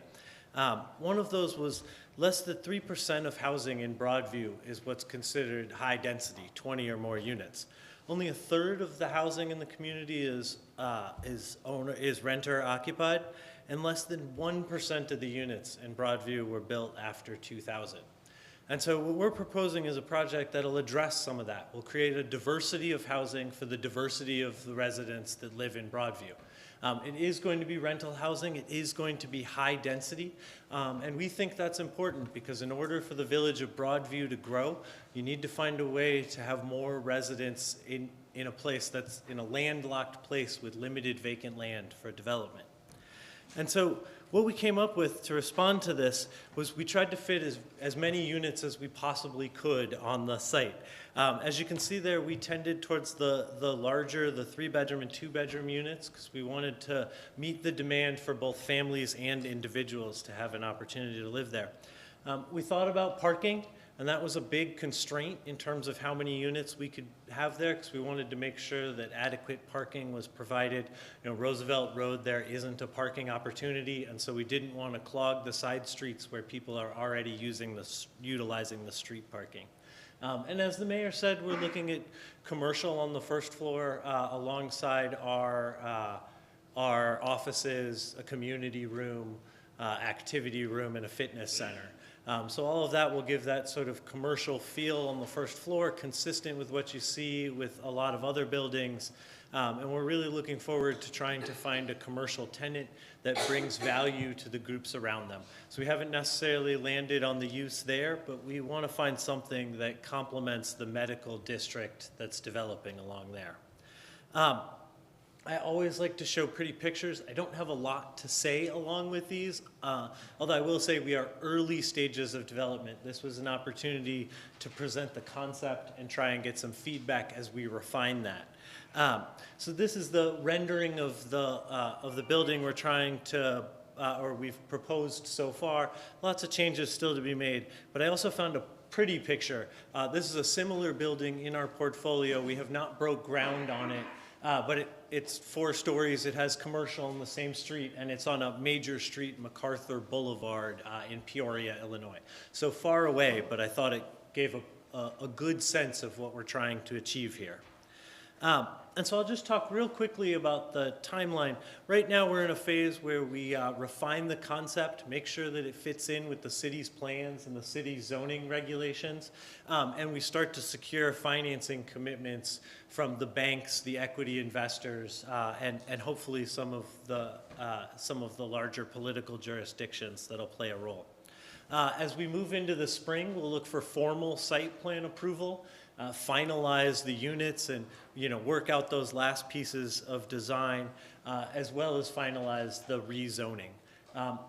One of those was less than 3% of housing in Broadview is what's considered high density, 20 or more units. Only a third of the housing in the community is renter occupied, and less than 1% of the units in Broadview were built after 2000. And so what we're proposing is a project that'll address some of that. We'll create a diversity of housing for the diversity of the residents that live in Broadview. It is going to be rental housing. It is going to be high density. And we think that's important because in order for the Village of Broadview to grow, you need to find a way to have more residents in a place that's in a landlocked place with limited vacant land for development. And so what we came up with to respond to this was we tried to fit as many units as we possibly could on the site. As you can see there, we tended towards the larger, the 3-bedroom and 2-bedroom units because we wanted to meet the demand for both families and individuals to have an opportunity to live there. We thought about parking, and that was a big constraint in terms of how many units we could have there because we wanted to make sure that adequate parking was provided. Roosevelt Road there isn't a parking opportunity, and so we didn't want to clog the side streets where people are already utilizing the street parking. And as the mayor said, we're looking at commercial on the first floor alongside our offices, a community room, activity room, and a fitness center. So all of that will give that sort of commercial feel on the first floor, consistent with what you see with a lot of other buildings. And we're really looking forward to trying to find a commercial tenant that brings value to the groups around them. So we haven't necessarily landed on the use there, but we want to find something that complements the medical district that's developing along there. I always like to show pretty pictures. I don't have a lot to say along with these, although I will say we are early stages of development. This was an opportunity to present the concept and try and get some feedback as we refine that. So this is the rendering of the building we're trying to, or we've proposed so far. Lots of changes still to be made, but I also found a pretty picture. This is a similar building in our portfolio. We have not broke ground on it. But it's 4 stories, it has commercial on the same street, and it's on a major street, MacArthur Boulevard in Peoria, Illinois. So far away, but I thought it gave a good sense of what we're trying to achieve here. And so I'll just talk real quickly about the timeline. Right now we're in a phase where we refine the concept, make sure that it fits in with the city's plans and the city's zoning regulations, and we start to secure financing commitments from the banks, the equity investors, and hopefully some of the larger political jurisdictions that'll play a role. As we move into the spring, we'll look for formal site plan approval, finalize the units and work out those last pieces of design, as well as finalize the rezoning.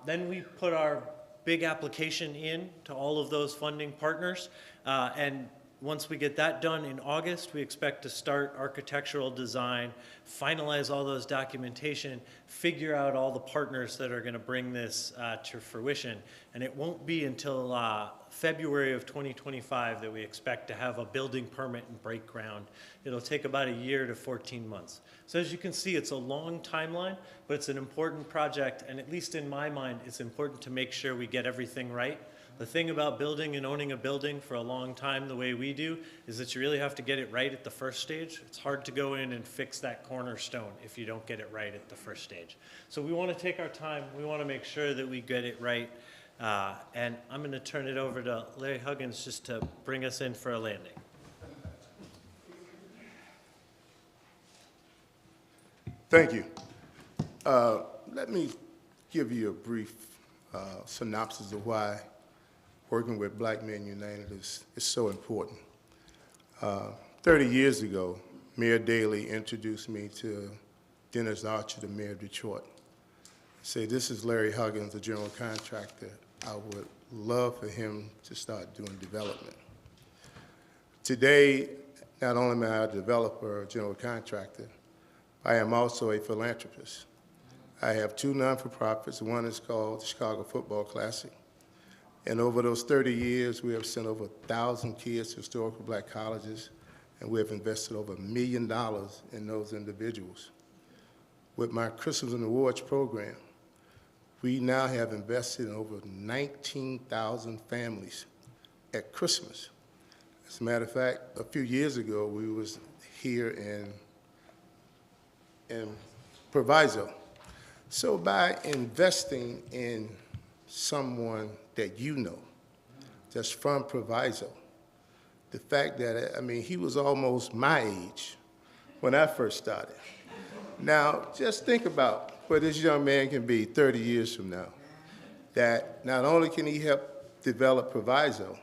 Then we put our big application in to all of those funding partners, and Once we get that done in August, we expect to start architectural design, finalize all those documentation, figure out all the partners that are going to bring this to fruition. And it won't be until February of 2025 that we expect to have a building permit and break ground. It'll take about a year to 14 months. So as you can see, it's a long timeline, but it's an important project, and at least in my mind, it's important to make sure we get everything right. The thing about building and owning a building for a long time the way we do is that you really have to get it right at the first stage. It's hard to go in and fix that cornerstone if you don't get it right at the first stage. So we want to take our time. We want to make sure that we get it right. And I'm going to turn it over to Larry Huggins just to bring us in for a landing. Thank you. Let me give you a brief synopsis of why working with Black Men United is so important. 30 years ago, Mayor Daley introduced me to Dennis Archer, the mayor of Detroit. He said, "This is Larry Huggins, the general contractor. I would love for him to start doing development." Today, not only am I a developer, a general contractor, I am also a philanthropist. I have two non-for-profits. One is called the Chicago Football Classic. And over those 30 years, we have sent over 1,000 kids to historical Black colleges, and we have invested over $1 million in those individuals. With my Christmas and Awards program, we now have invested in over 19,000 families at Christmas. As a matter of fact, a few years ago, we was here in Proviso. So by investing in someone that you know, that's from Proviso, the fact that, I mean, he was almost my age when I first started. Now, just think about where this young man can be 30 years from now, that not only can he help develop Proviso,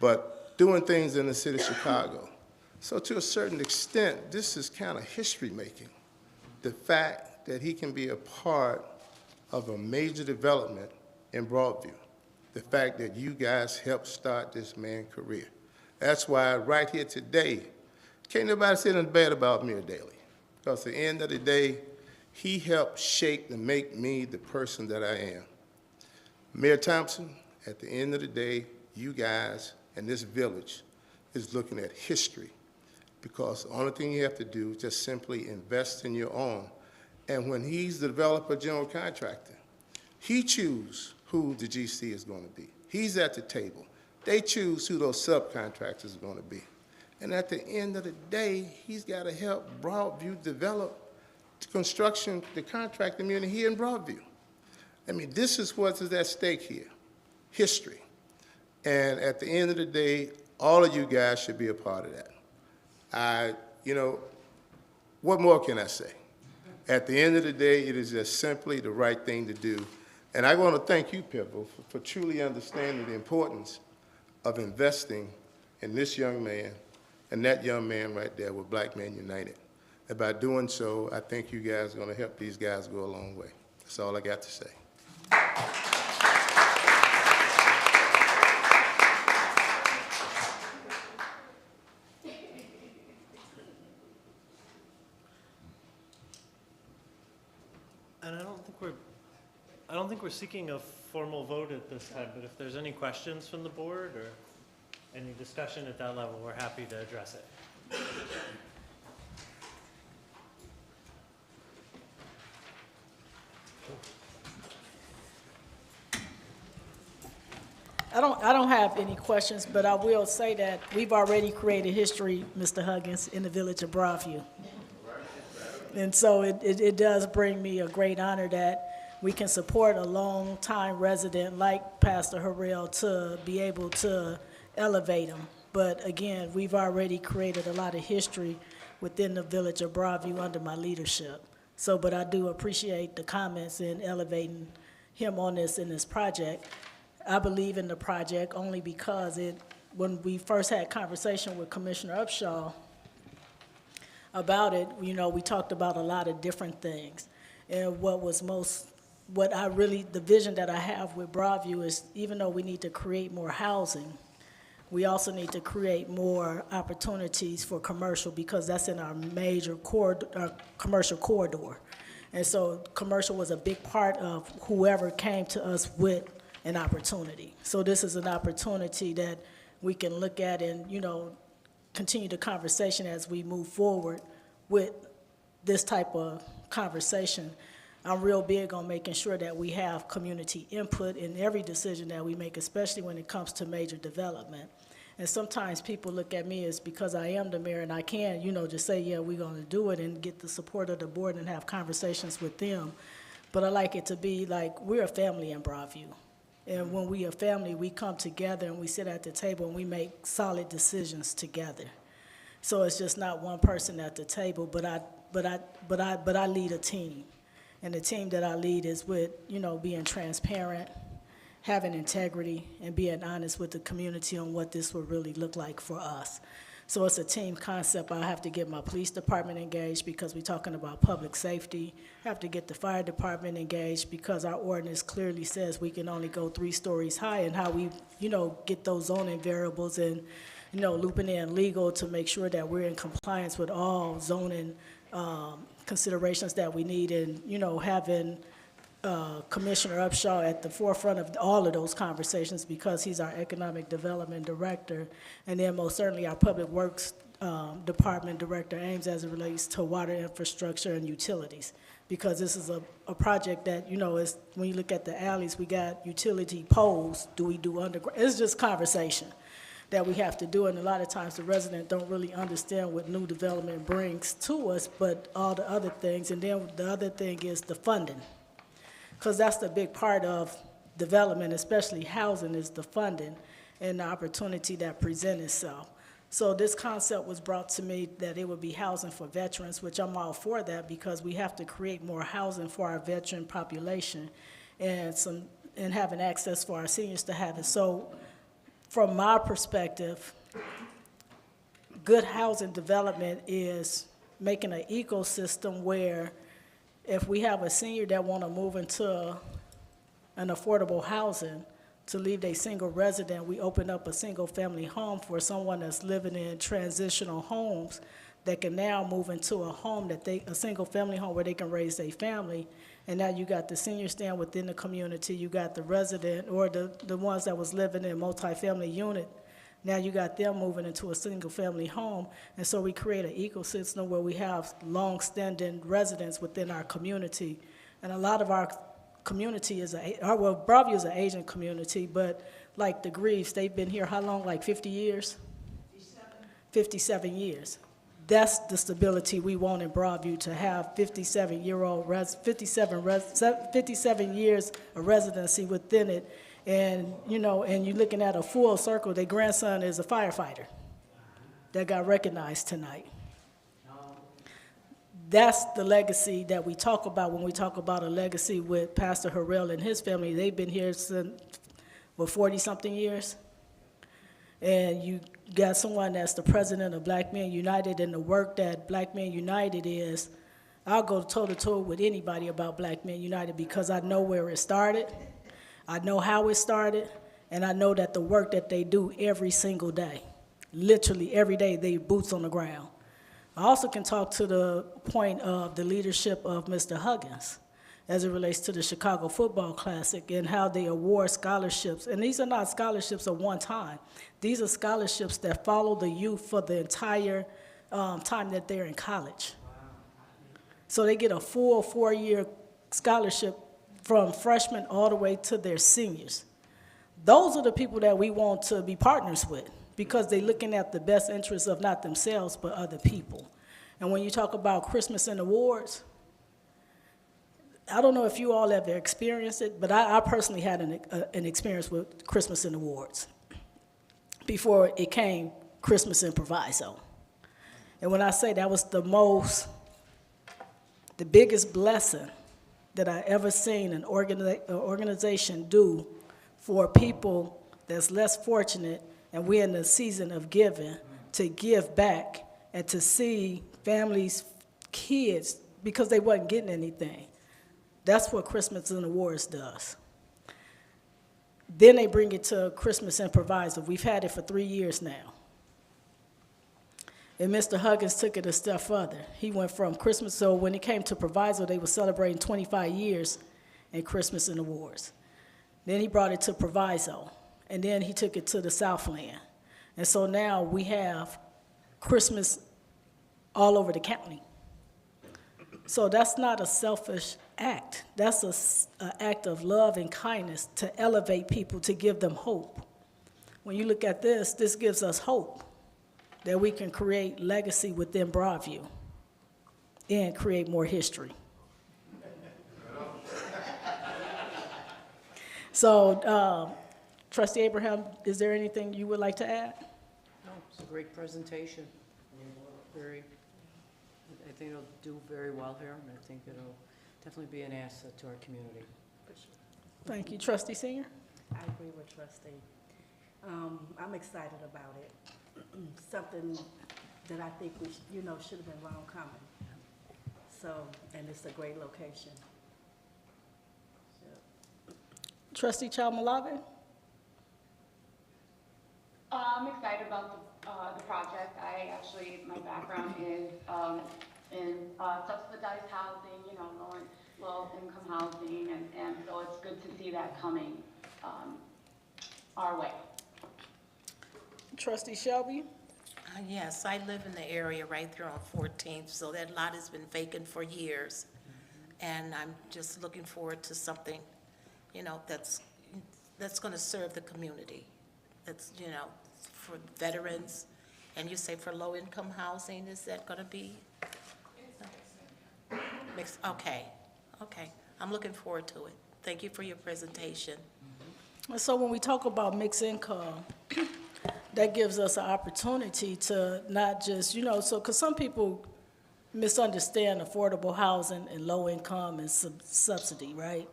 but doing things in the city of Chicago. So to a certain extent, this is kind of history making. The fact that he can be a part of a major development in Broadview. The fact that you guys helped start this man's career. That's why right here today, can't nobody say anything bad about Mayor Daley. Because at the end of the day, he helped shape and make me the person that I am. Mayor Thompson, at the end of the day, you guys and this village is looking at history. Because the only thing you have to do is just simply invest in your own. And when he's the developer general contractor, he chooses who the GC is going to be. He's at the table. They choose who those subcontractors are going to be. And at the end of the day, he's got to help Broadview develop the construction, the contract community here in Broadview. I mean, this is what is at stake here, history. And at the end of the day, all of you guys should be a part of that. You know, what more can I say? At the end of the day, it is just simply the right thing to do. And I want to thank you, Pibble, for truly understanding the importance of investing in this young man and that young man right there with Black Men United. And by doing so, I think you guys are going to help these guys go a long way. That's all I got to say. And I don't think we're seeking a formal vote at this time, but if there's any questions from the board or any discussion at that level, we're happy to address it. I don't have any questions, but I will say that we've already created history, Mr. Huggins, in the Village of Broadview. And so it does bring me a great honor that we can support a long-time resident like Pastor Harrell to be able to elevate him. But again, we've already created a lot of history within the Village of Broadview under my leadership. So, but I do appreciate the comments in elevating him on this in this project. I believe in the project only because when we first had conversation with Commissioner Upshaw about it, you know, we talked about a lot of different things. And the vision that I have with Broadview is, even though we need to create more housing, We also need to create more opportunities for commercial because that's in our major commercial corridor. And so commercial was a big part of whoever came to us with an opportunity. So this is an opportunity that we can look at and, you know, continue the conversation as we move forward with this type of conversation. I'm real big on making sure that we have community input in every decision that we make, especially when it comes to major development. And sometimes people look at me as because I am the mayor and I can, you know, just say, yeah, we're going to do it and get the support of the board and have conversations with them. But I like it to be like we're a family in Broadview. And when we are family, we come together and we sit at the table and we make solid decisions together. So it's just not one person at the table, but I lead a team. And the team that I lead is with, you know, being transparent, having integrity, and being honest with the community on what this would really look like for us. So it's a team concept. I have to get my police department engaged because we're talking about public safety. I have to get the fire department engaged because our ordinance clearly says we can only go 3 stories high, and how we, you know, get those zoning variables and, you know, looping in legal to make sure that we're in compliance with all zoning considerations that we need, and, you know, having Commissioner Upshaw at the forefront of all of those conversations because he's our economic development director, and then most certainly our public works department director Ames as it relates to water infrastructure and utilities, because this is a project that, you know, is when you look at the alleys, we got utility poles. Do we do underground? It's just conversation that we have to do, and a lot of times the residents don't really understand what new development brings to us, but all the other things. And then the other thing is the funding, because that's the big part of development, especially housing, is the funding and the opportunity that presents itself. So this concept was brought to me that it would be housing for veterans, which I'm all for that because we have to create more housing for our veteran population and having access for our seniors to have it. So from my perspective, good housing development is making an ecosystem where if we have a senior that want to move into an affordable housing to leave their single resident, we open up a single family home for someone that's living in transitional homes that can now move into a home a single family home where they can raise their family. And now you got the senior staying within the community, you got the resident or the ones that was living in a multifamily unit. Now you got them moving into a single family home. And so we create an ecosystem where we have long-standing residents within our community. And a lot of our community is Broadview is an Asian community, but like the Greaves, they've been here how long, like 50 years? 57 years. That's the stability we want in Broadview, to have 57 years of residency within it. And, you know, and you're looking at a full circle. Their grandson is a firefighter that got recognized tonight. That's the legacy that we talk about when we talk about a legacy with Pastor Harrell and his family. They've been here since, 40-something years? And you got someone that's the president of Black Men United, and the work that Black Men United is, I'll go toe-to-toe with anybody about Black Men United because I know where it started, I know how it started, and I know that the work that they do every single day, literally every day, they boots on the ground. I also can talk to the point of the leadership of Mr. Huggins as it relates to the Chicago Football Classic and how they award scholarships. And these are not scholarships of one time. These are scholarships that follow the youth for the entire time that they're in college. So they get a full 4-year scholarship from freshmen all the way to their seniors. Those are the people that we want to be partners with because they're looking at the best interests of not themselves but other people. And when you talk about Christmas and awards, I don't know if you all ever experienced it, but I personally had an experience with Christmas and awards before it came Christmas and Proviso. And when I say that was the biggest blessing that I ever seen an organization do for people that's less fortunate, and we're in the season of giving, to give back and to see families, kids, because they wasn't getting anything. That's what Christmas and Awards does. Then they bring it to Christmas and Proviso. We've had it for 3 years now. And Mr. Huggins took it a step further. He went from Christmas, so when it came to Proviso, they were celebrating 25 years in Christmas and Awards. Then he brought it to Proviso, and then he took it to the Southland. And so now we have Christmas all over the county. So that's not a selfish act. That's an act of love and kindness to elevate people, to give them hope. When you look at this, this gives us hope that we can create legacy within Broadview and create more history. So, Trustee Abraham, is there anything you would like to add? No, it's a great presentation. I think it'll do very well here, and I think it'll definitely be an asset to our community. Thank you. Trustee Senior? I agree with Trustee. I'm excited about it. Something that I think we, should have been long coming. So, and it's a great location. Trustee Chalmalabi? I'm excited about the project. My background is in subsidized housing, low-income housing, and so it's good to see that coming our way. Trustee Shelby? Yes, I live in the area right there on 14th, so that lot has been vacant for years. And I'm just looking forward to something, that's going to serve the community. That's, for veterans, and you say for low-income housing, is that going to be? Mixed. Okay. I'm looking forward to it. Thank you for your presentation. So when we talk about mixed income, that gives us an opportunity to not just, because some people misunderstand affordable housing and low income and subsidy, right?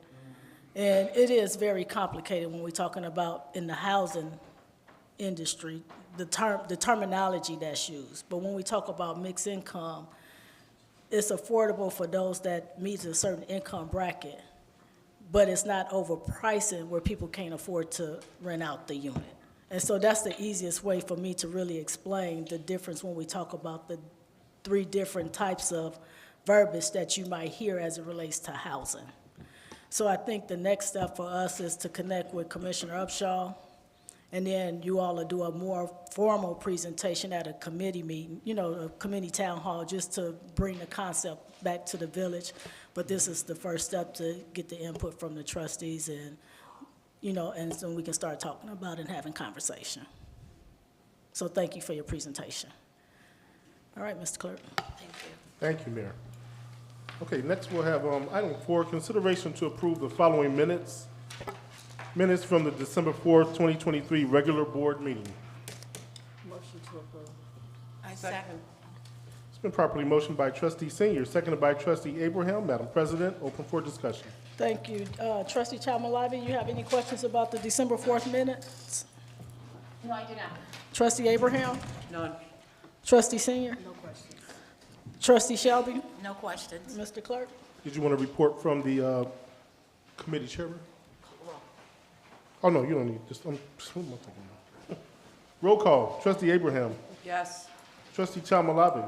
And it is very complicated when we're talking about in the housing industry, the terminology that's used. But when we talk about mixed income, it's affordable for those that meet a certain income bracket, but it's not overpricing where people can't afford to rent out the unit. And so that's the easiest way for me to really explain the difference when we talk about the 3 different types of verbiage that you might hear as it relates to housing. So I think the next step for us is to connect with Commissioner Upshaw, and then you all will do a more formal presentation at a committee meeting, a committee town hall, just to bring the concept back to the village. But this is the first step to get the input from the trustees, and and so we can start talking about it and having conversation. So thank you for your presentation. All right, Mr. Clerk. Thank you, Mayor. Okay, next we'll have item 4, consideration to approve the following minutes. Minutes from the December 4th, 2023 regular board meeting. Motion to approve. I second. It's been properly motioned by Trustee Senior, seconded by Trustee Abraham. Madam President, open for discussion. Thank you. Trustee Chalmalabi, you have any questions about the December 4th minutes? No, I do not. Trustee Abraham? None. Trustee Senior? No questions. Trustee Shelby? No questions. Mr. Clerk? Did you want to report from the committee chairman? Oh, no, you don't need this. What am I thinking about? Roll call. Trustee Abraham. Yes. Trustee Chalmalabi.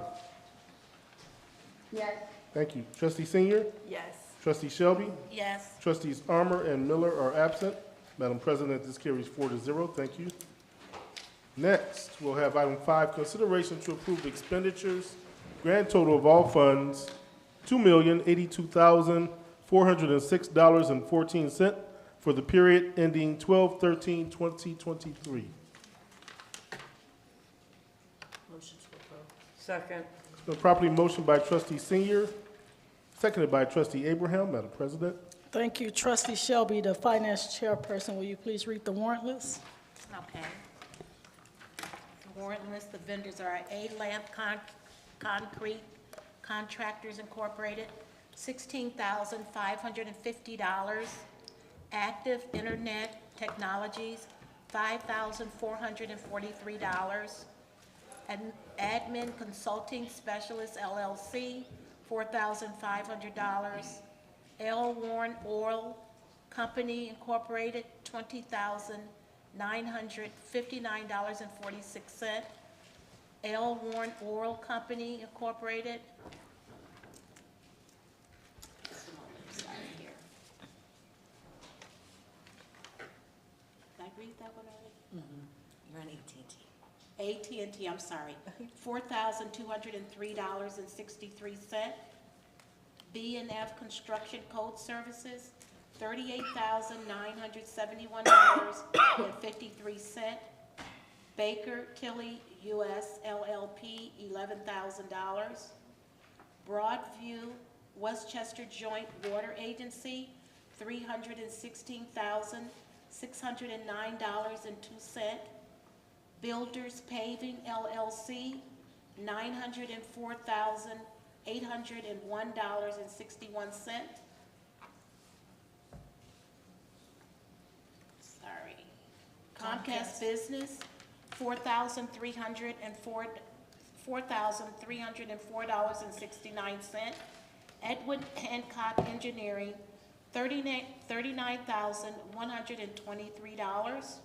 Yes. Thank you. Trustee Senior? Yes. Trustee Shelby? Yes. Trustees Armour and Miller are absent. Madam President, this carries 4-0. Thank you. Next, we'll have item 5, consideration to approve expenditures. Grand total of all funds, $2,082,406.14 for the period ending 12/13/2023. Motion to approve. Second. It's been properly motioned by Trustee Senior, seconded by Trustee Abraham. Madam President. Thank you. Trustee Shelby, the finance chairperson, will you please read the warrant list? Okay. The warrant list, the vendors are A-Lamp Concrete Contractors Incorporated, $16,550. Active Internet Technologies, $5,443. And Admin Consulting Specialist LLC, $4,500. L. Warren Oil Company Incorporated, $20,959.46. L. Warren Oral Company Incorporated. Did I read that one already? You're on AT&T. AT&T, I'm sorry, $4,203.63. B&F Construction Code Services, $38,971.53. Baker Tilly US LLP, $11,000. Broadview Westchester Joint Water Agency, $316,609.02. Builders Paving LLC, $904,801.61. Sorry. Comcast Business, $4,304.69. Edwin Hancock Engineering, $39,123.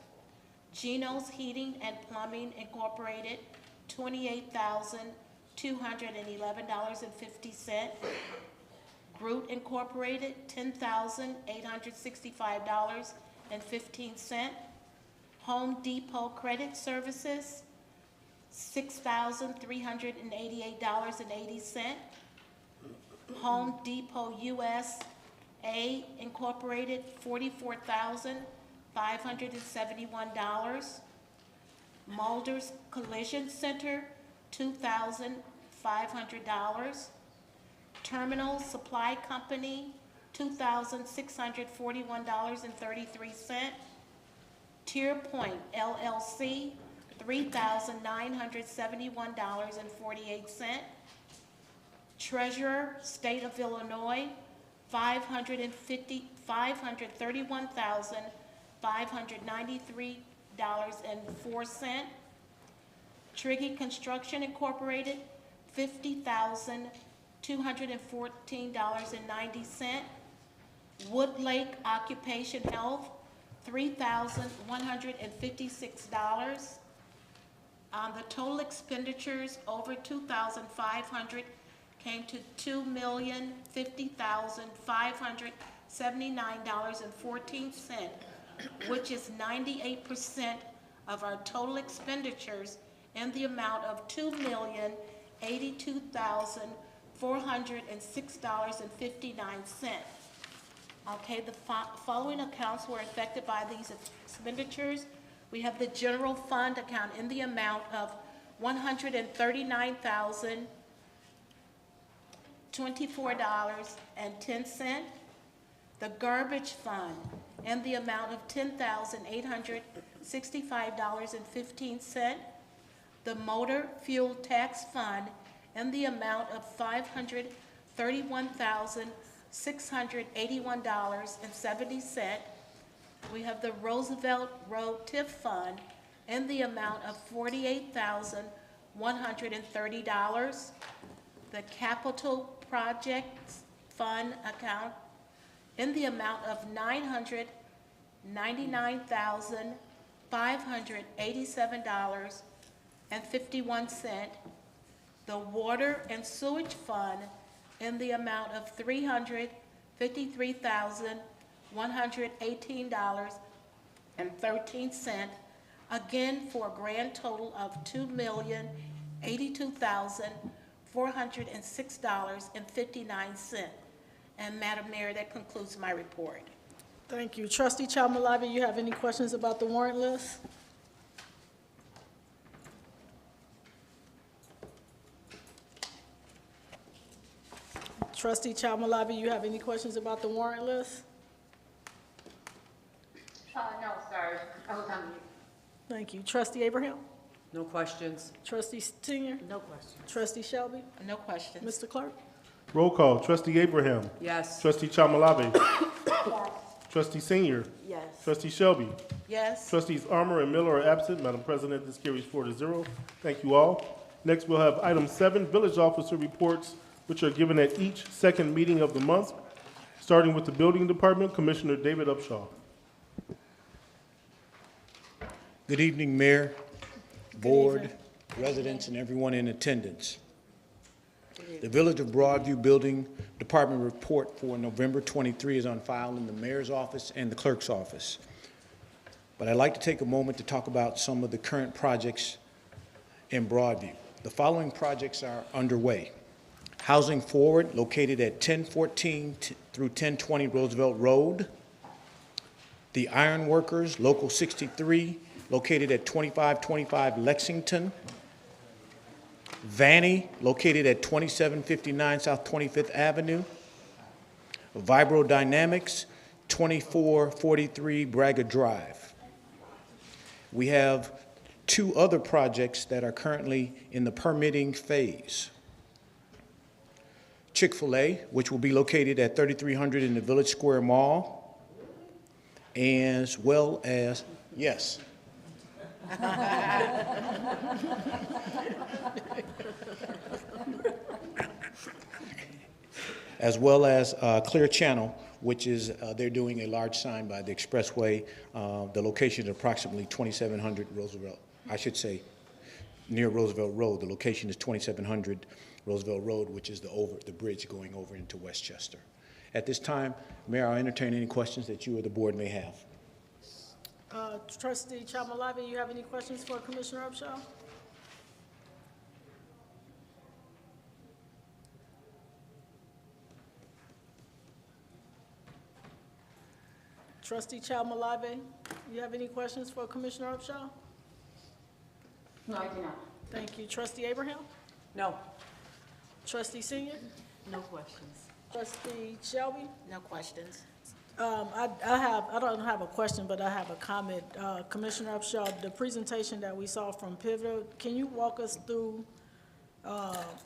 Geno's Heating and Plumbing Incorporated, $28,211.50. Groot Incorporated, $10,865.15. Home Depot Credit Services, $6,388.80. Home Depot USA Incorporated, $44,571. Mulder's Collision Center, $2,500. Terminal Supply Company, $2,641.33. Tier Point LLC, $3,971.48. Treasurer, State of Illinois, $531,593.04. Triggy Construction Incorporated, $50,214.90. Woodlake Occupation Health, $3,156. The total expenditures over $2,500 came to $2,050,579.14, which is 98% of our total expenditures in the amount of $2,082,406.59. Okay, the following accounts were affected by these expenditures. We have the general fund account in the amount of $139,024.10. The garbage fund in the amount of $10,865.15. The motor fuel tax fund in the amount of $531,681.70. We have the Roosevelt Road TIF Fund in the amount of $48,130. The Capital Projects Fund account in the amount of $999,587.51. The Water and Sewage Fund in the amount of $353,118.13, again for a grand total of $2,082,406.59. And Madam Mayor, that concludes my report. Thank you. Trustee Chalmalabi, you have any questions about the warrant list? Trustee Chalmalabi, you have any questions about the warrant list? No, sorry, I was on mute. Thank you. Trustee Abraham? No questions? Trustee Senior? No questions. Trustee Shelby? No questions. Mr. Clerk? Roll call. Trustee Abraham. Yes. Trustee Chalmalabi. Trustee Senior. Yes. Trustee Shelby. Yes. Trustees Armour and Miller are absent. Madam President, this carries 4-0. Thank you all. Next, we'll have item 7, village officer reports, which are given at each second meeting of the month. Starting with the Building Department, Commissioner David Upshaw. Good evening, Mayor, Board, residents, and everyone in attendance. The Village of Broadview Building Department report for November 23 is on file in the Mayor's office and the Clerk's office. But I'd like to take a moment to talk about some of the current projects in Broadview. The following projects are underway. Housing Forward, located at 1014 through 1020 Roosevelt Road. The Iron Workers, Local 63, located at 2525 Lexington. Vanny, located at 2759 South 25th Avenue. Vibrodynamics, 2443 Braga Drive. We have two other projects that are currently in the permitting phase. Chick-fil-A, which will be located at 3300 in the Village Square Mall, as well as, yes. As well as Clear Channel, which is, they're doing a large sign by the expressway. The location is approximately 2700 Roosevelt, I should say, near Roosevelt Road. The location is 2700 Roosevelt Road, which is the bridge going over into Westchester. At this time, Mayor, I'll entertain any questions that you or the board may have. Trustee Chalmalabi, you have any questions for Commissioner Upshaw? Trustee Chalmalabi, you have any questions for Commissioner Upshaw? No, I do not. Thank you. Trustee Abraham? No. Trustee Senior? No questions. Trustee Shelby? No questions. I don't have a question, but I have a comment. Commissioner Upshaw, the presentation that we saw from Pivotal, can you walk us through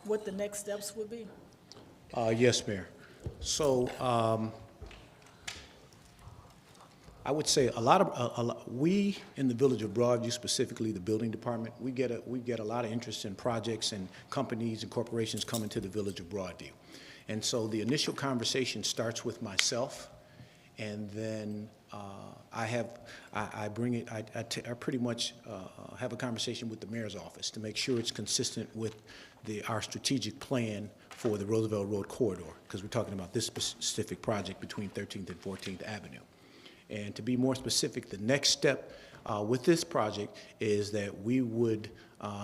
what the next steps would be? Yes, Mayor. So I would say we in the Village of Broadview, specifically the building department, we get a lot of interest in projects and companies and corporations coming to the Village of Broadview. And so the initial conversation starts with myself, and then I pretty much have a conversation with the mayor's office to make sure it's consistent with our strategic plan for the Roosevelt Road corridor, because we're talking about this specific project between 13th and 14th Avenue. And to be more specific, the next step with this project is that we would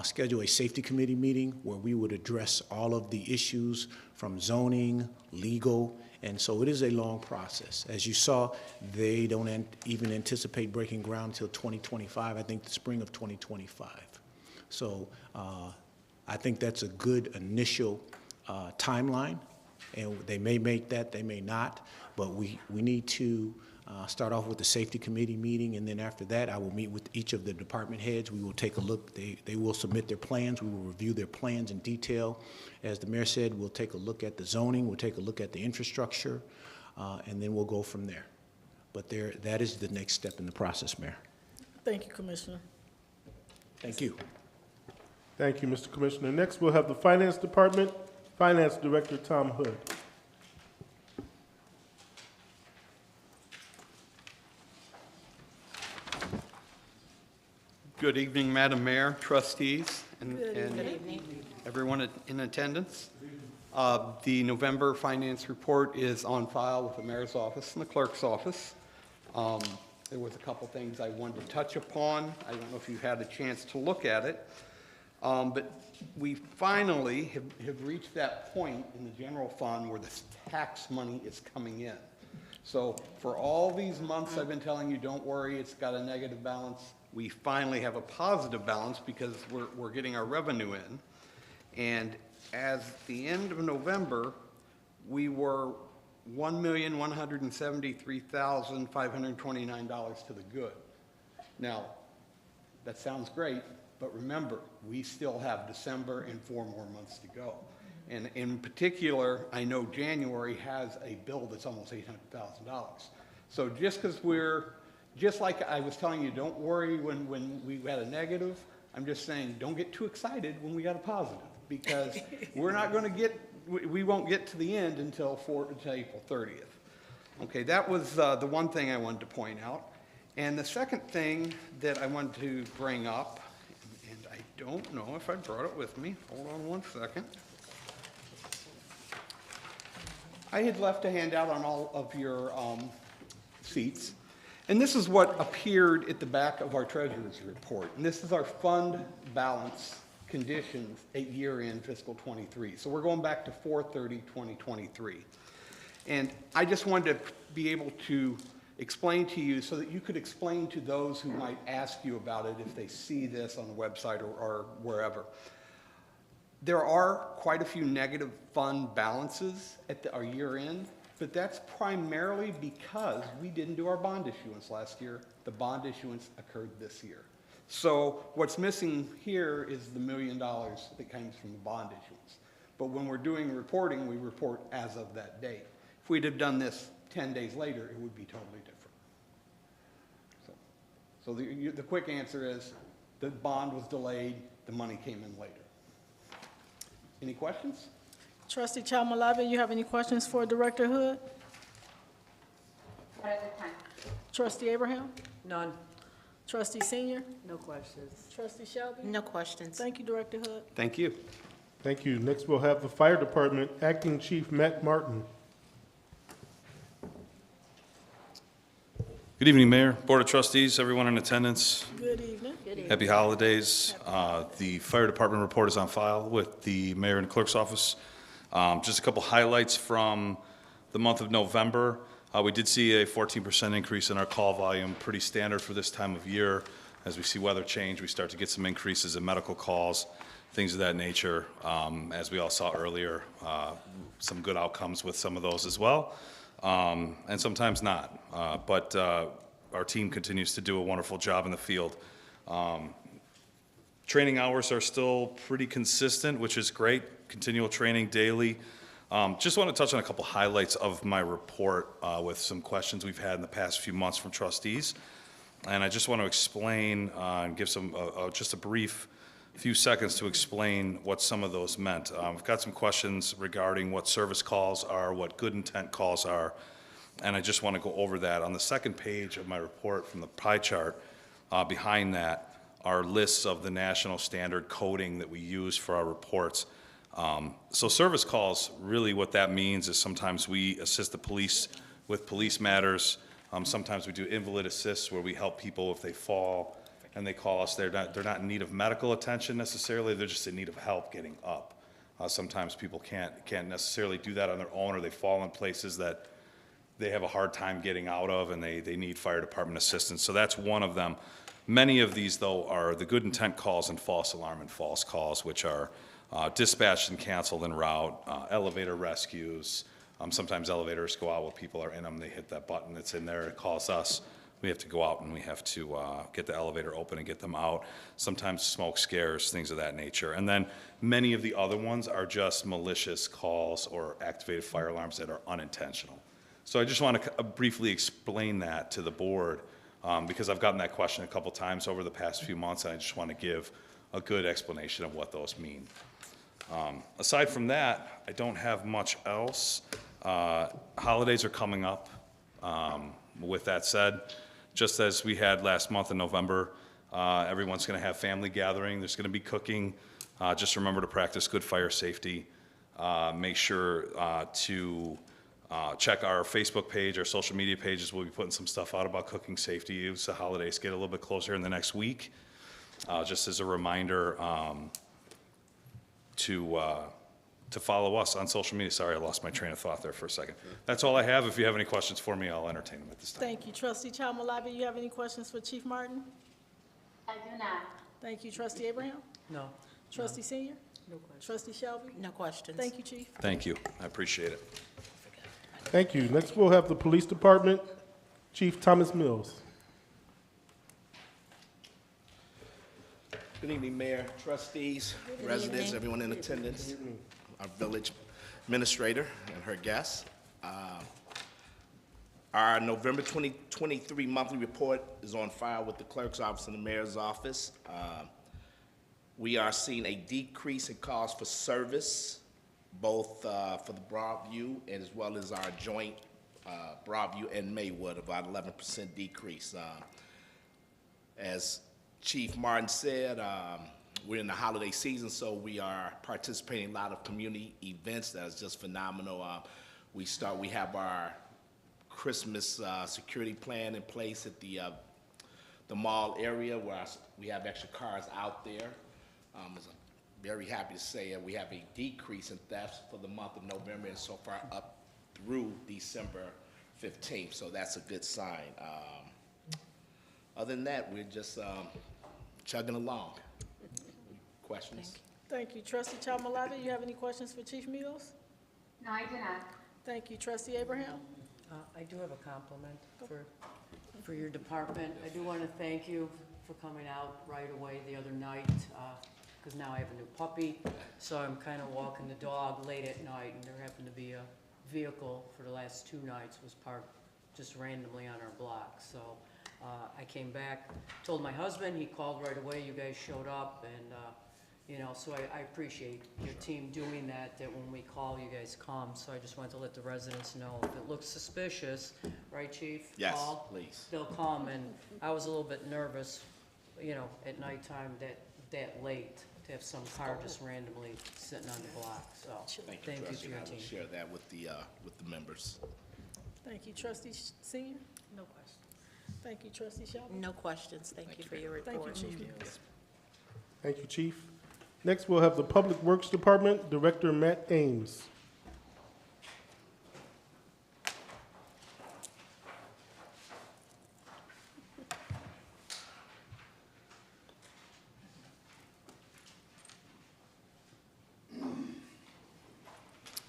schedule a safety committee meeting where we would address all of the issues from zoning, legal, and so it is a long process. As you saw, they don't even anticipate breaking ground until 2025, I think the spring of 2025. So I think that's a good initial timeline, and they may make that, they may not, but we need to start off with the safety committee meeting, and then after that, I will meet with each of the department heads. We will take a look. They will submit their plans. We will review their plans in detail. As the mayor said, we'll take a look at the zoning. We'll take a look at the infrastructure, and then we'll go from there. But that is the next step in the process, Mayor. Thank you, Commissioner. Thank you. Thank you, Mr. Commissioner. Next, we'll have the Finance Department, Finance Director Tom Hood. Good evening, Madam Mayor, trustees, and Good evening. everyone in attendance. The November finance report is on file with the mayor's office and the clerk's office. There was a couple things I wanted to touch upon. I don't know if you had a chance to look at it, but we finally have reached that point in the general fund where the tax money is coming in. So for all these months I've been telling you, don't worry, it's got a negative balance. We finally have a positive balance because we're getting our revenue in. And as the end of November, we were $1,173,529 to the good. Now, that sounds great, but remember, we still have December and 4 more months to go. And in particular, I know January has a bill that's almost $800,000. So just like I was telling you, don't worry when we had a negative, I'm just saying, don't get too excited when we got a positive, because we won't get to the end until April 30th. Okay, that was the one thing I wanted to point out. And the second thing that I wanted to bring up, and I don't know if I brought it with me. Hold on one second. I had left a handout on all of your seats. And this is what appeared at the back of our treasurer's report. And this is our fund balance conditions at year-end fiscal '23. So we're going back to 4/30/2023. And I just wanted to be able to explain to you so that you could explain to those who might ask you about it if they see this on the website or wherever. There are quite a few negative fund balances at our year end, but that's primarily because we didn't do our bond issuance last year. The bond issuance occurred this year. So what's missing here is the $1 million that comes from the bond issuance. But when we're doing reporting, we report as of that date. If we'd have done this 10 days later, it would be totally different. So the quick answer is the bond was delayed, the money came in later. Any questions? Trustee Chalmalabi, you have any questions for Director Hood? Not at this time. Trustee Abraham? None. Trustee Senior? No questions. Trustee Shelby? No questions. Thank you, Director Hood. Thank you. Thank you. Next, we'll have the Fire Department Acting Chief Matt Martin. Good evening, Mayor, Board of Trustees, everyone in attendance. Good evening. Good evening. Happy holidays. The Fire Department report is on file with the Mayor and Clerk's office. Just a couple highlights from the month of November. We did see a 14% increase in our call volume, pretty standard for this time of year. As we see weather change, we start to get some increases in medical calls, things of that nature. As we all saw earlier, some good outcomes with some of those as well, and sometimes not. But our team continues to do a wonderful job in the field. Training hours are still pretty consistent, which is great. Continual training daily. Just want to touch on a couple highlights of my report with some questions we've had in the past few months from trustees. And I just want to explain and give some just a brief few seconds to explain what some of those meant. I've got some questions regarding what service calls are, what good intent calls are, and I just want to go over that. On the second page of my report from the pie chart, behind that are lists of the national standard coding that we use for our reports. So service calls, really what that means is sometimes we assist the police with police matters. Sometimes we do invalid assists where we help people if they fall and they call us. They're not in need of medical attention necessarily, they're just in need of help getting up. Sometimes people can't necessarily do that on their own, or they fall in places that they have a hard time getting out of and they need fire department assistance. So that's one of them. Many of these, though, are the good intent calls and false alarm and false calls, which are dispatched and canceled en route, elevator rescues. Sometimes elevators go out while people are in them. They hit that button that's in there. It calls us. We have to go out and we have to get the elevator open and get them out. Sometimes smoke scares, things of that nature. And then many of the other ones are just malicious calls or activated fire alarms that are unintentional. So I just want to briefly explain that to the board because I've gotten that question a couple times over the past few months, and I just want to give a good explanation of what those mean. Aside from that, I don't have much else. Holidays are coming up. With that said, just as we had last month in November, everyone's going to have family gathering. There's going to be cooking. Just remember to practice good fire safety. Make sure to check our Facebook page, our social media pages. We'll be putting some stuff out about cooking safety as the holidays get a little bit closer in the next week. Just as a reminder to follow us on social media. Sorry, I lost my train of thought there for a second. That's all I have. If you have any questions for me, I'll entertain them at this time. Thank you. Trustee Chalmalabi, you have any questions for Chief Martin? I do not. Thank you. Trustee Abraham? No. Trustee Senior? No questions. Trustee Shelby? No questions. Thank you, Chief. Thank you. I appreciate it. Thank you. Next, we'll have the Police Department Chief Thomas Mills. Good evening, Mayor, trustees, residents, everyone in attendance, our village administrator and her guests. Our November 2023 monthly report is on file with the clerk's office and the mayor's office. We are seeing a decrease in calls for service, both for the Broadview as well as our joint Broadview and Maywood, about 11% decrease. As Chief Martin said, we're in the holiday season, so we are participating in a lot of community events. That's just phenomenal. We have our Christmas security plan in place at the mall area where we have extra cars out there. I'm very happy to say that we have a decrease in thefts for the month of November and so far up through December 15th, so that's a good sign. Other than that, we're just chugging along. Questions? Thank you. Trustee Chamalava, you have any questions for Chief Mills? No, I do not. Thank you. Trustee Abraham? I do have a compliment for your department. I do want to thank you for coming out right away the other night, because now I have a new puppy, so I'm kind of walking the dog late at night, and there happened to be a vehicle for the last 2 nights was parked just randomly on our block. So I came back, told my husband, he called right away, you guys showed up, and you know, so I appreciate your team doing that when we call, you guys come. So I just wanted to let the residents know if it looks suspicious, right, Chief? Yes, Call, please. they'll come, and I was a little bit nervous, you know, at nighttime that late to have some car just randomly sitting on the block, so thank you Trustee. to your I team. will share that with the members. Thank you. Trustee Senior? No questions. Thank you. Trustee Shelby? No questions. Thank you for your report. Thank you, Chief Mills. Thank you, Chief. Next, we'll have the Public Works Department, Director Matt Ames.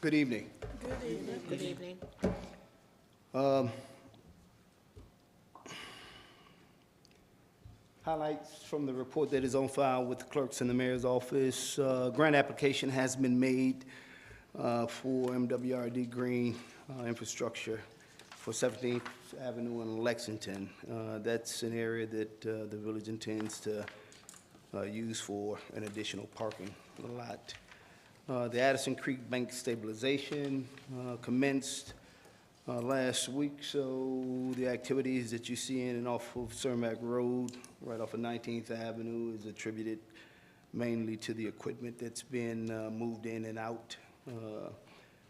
Good evening. Good evening. Good evening. Highlights from the report that is on file with the clerks in the mayor's office. Grant application has been made for MWRD Green infrastructure for 17th Avenue in Lexington. That's an area that the village intends to use for an additional parking lot. The Addison Creek Bank stabilization commenced last week, so the activities that you see in and off of Cermak Road, right off of 19th Avenue, is attributed mainly to the equipment that's been moved in and out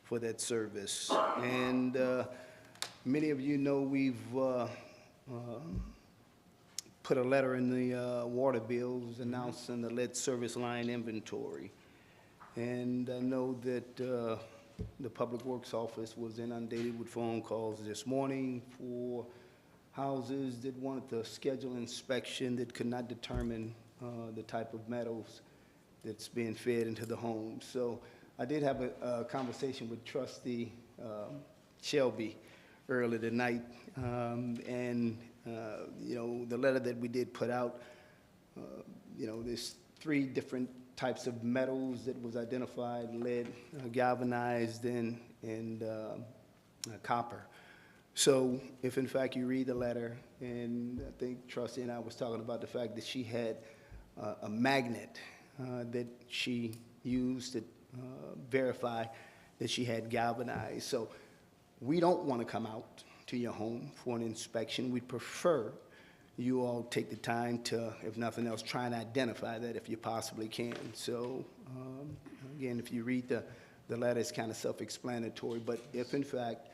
for that service. And many of you know we've put a letter in the water bills announcing the lead service line inventory. And I know that the Public Works Office was inundated with phone calls this morning for houses that wanted to schedule inspection that could not determine the type of metals that's being fed into the home. So I did have a conversation with Trustee Shelby earlier tonight, and you know, the letter that we did put out, you know, there's 3 different types of metals that was identified: lead, galvanized, and copper. So if in fact you read the letter, and I think Trustee and I was talking about the fact that she had a magnet that she used to verify that she had galvanized. So we don't want to come out to your home for an inspection. We prefer you all take the time to, if nothing else, try and identify that if you possibly can. So again, if you read the letter, it's kind of self-explanatory, but if in fact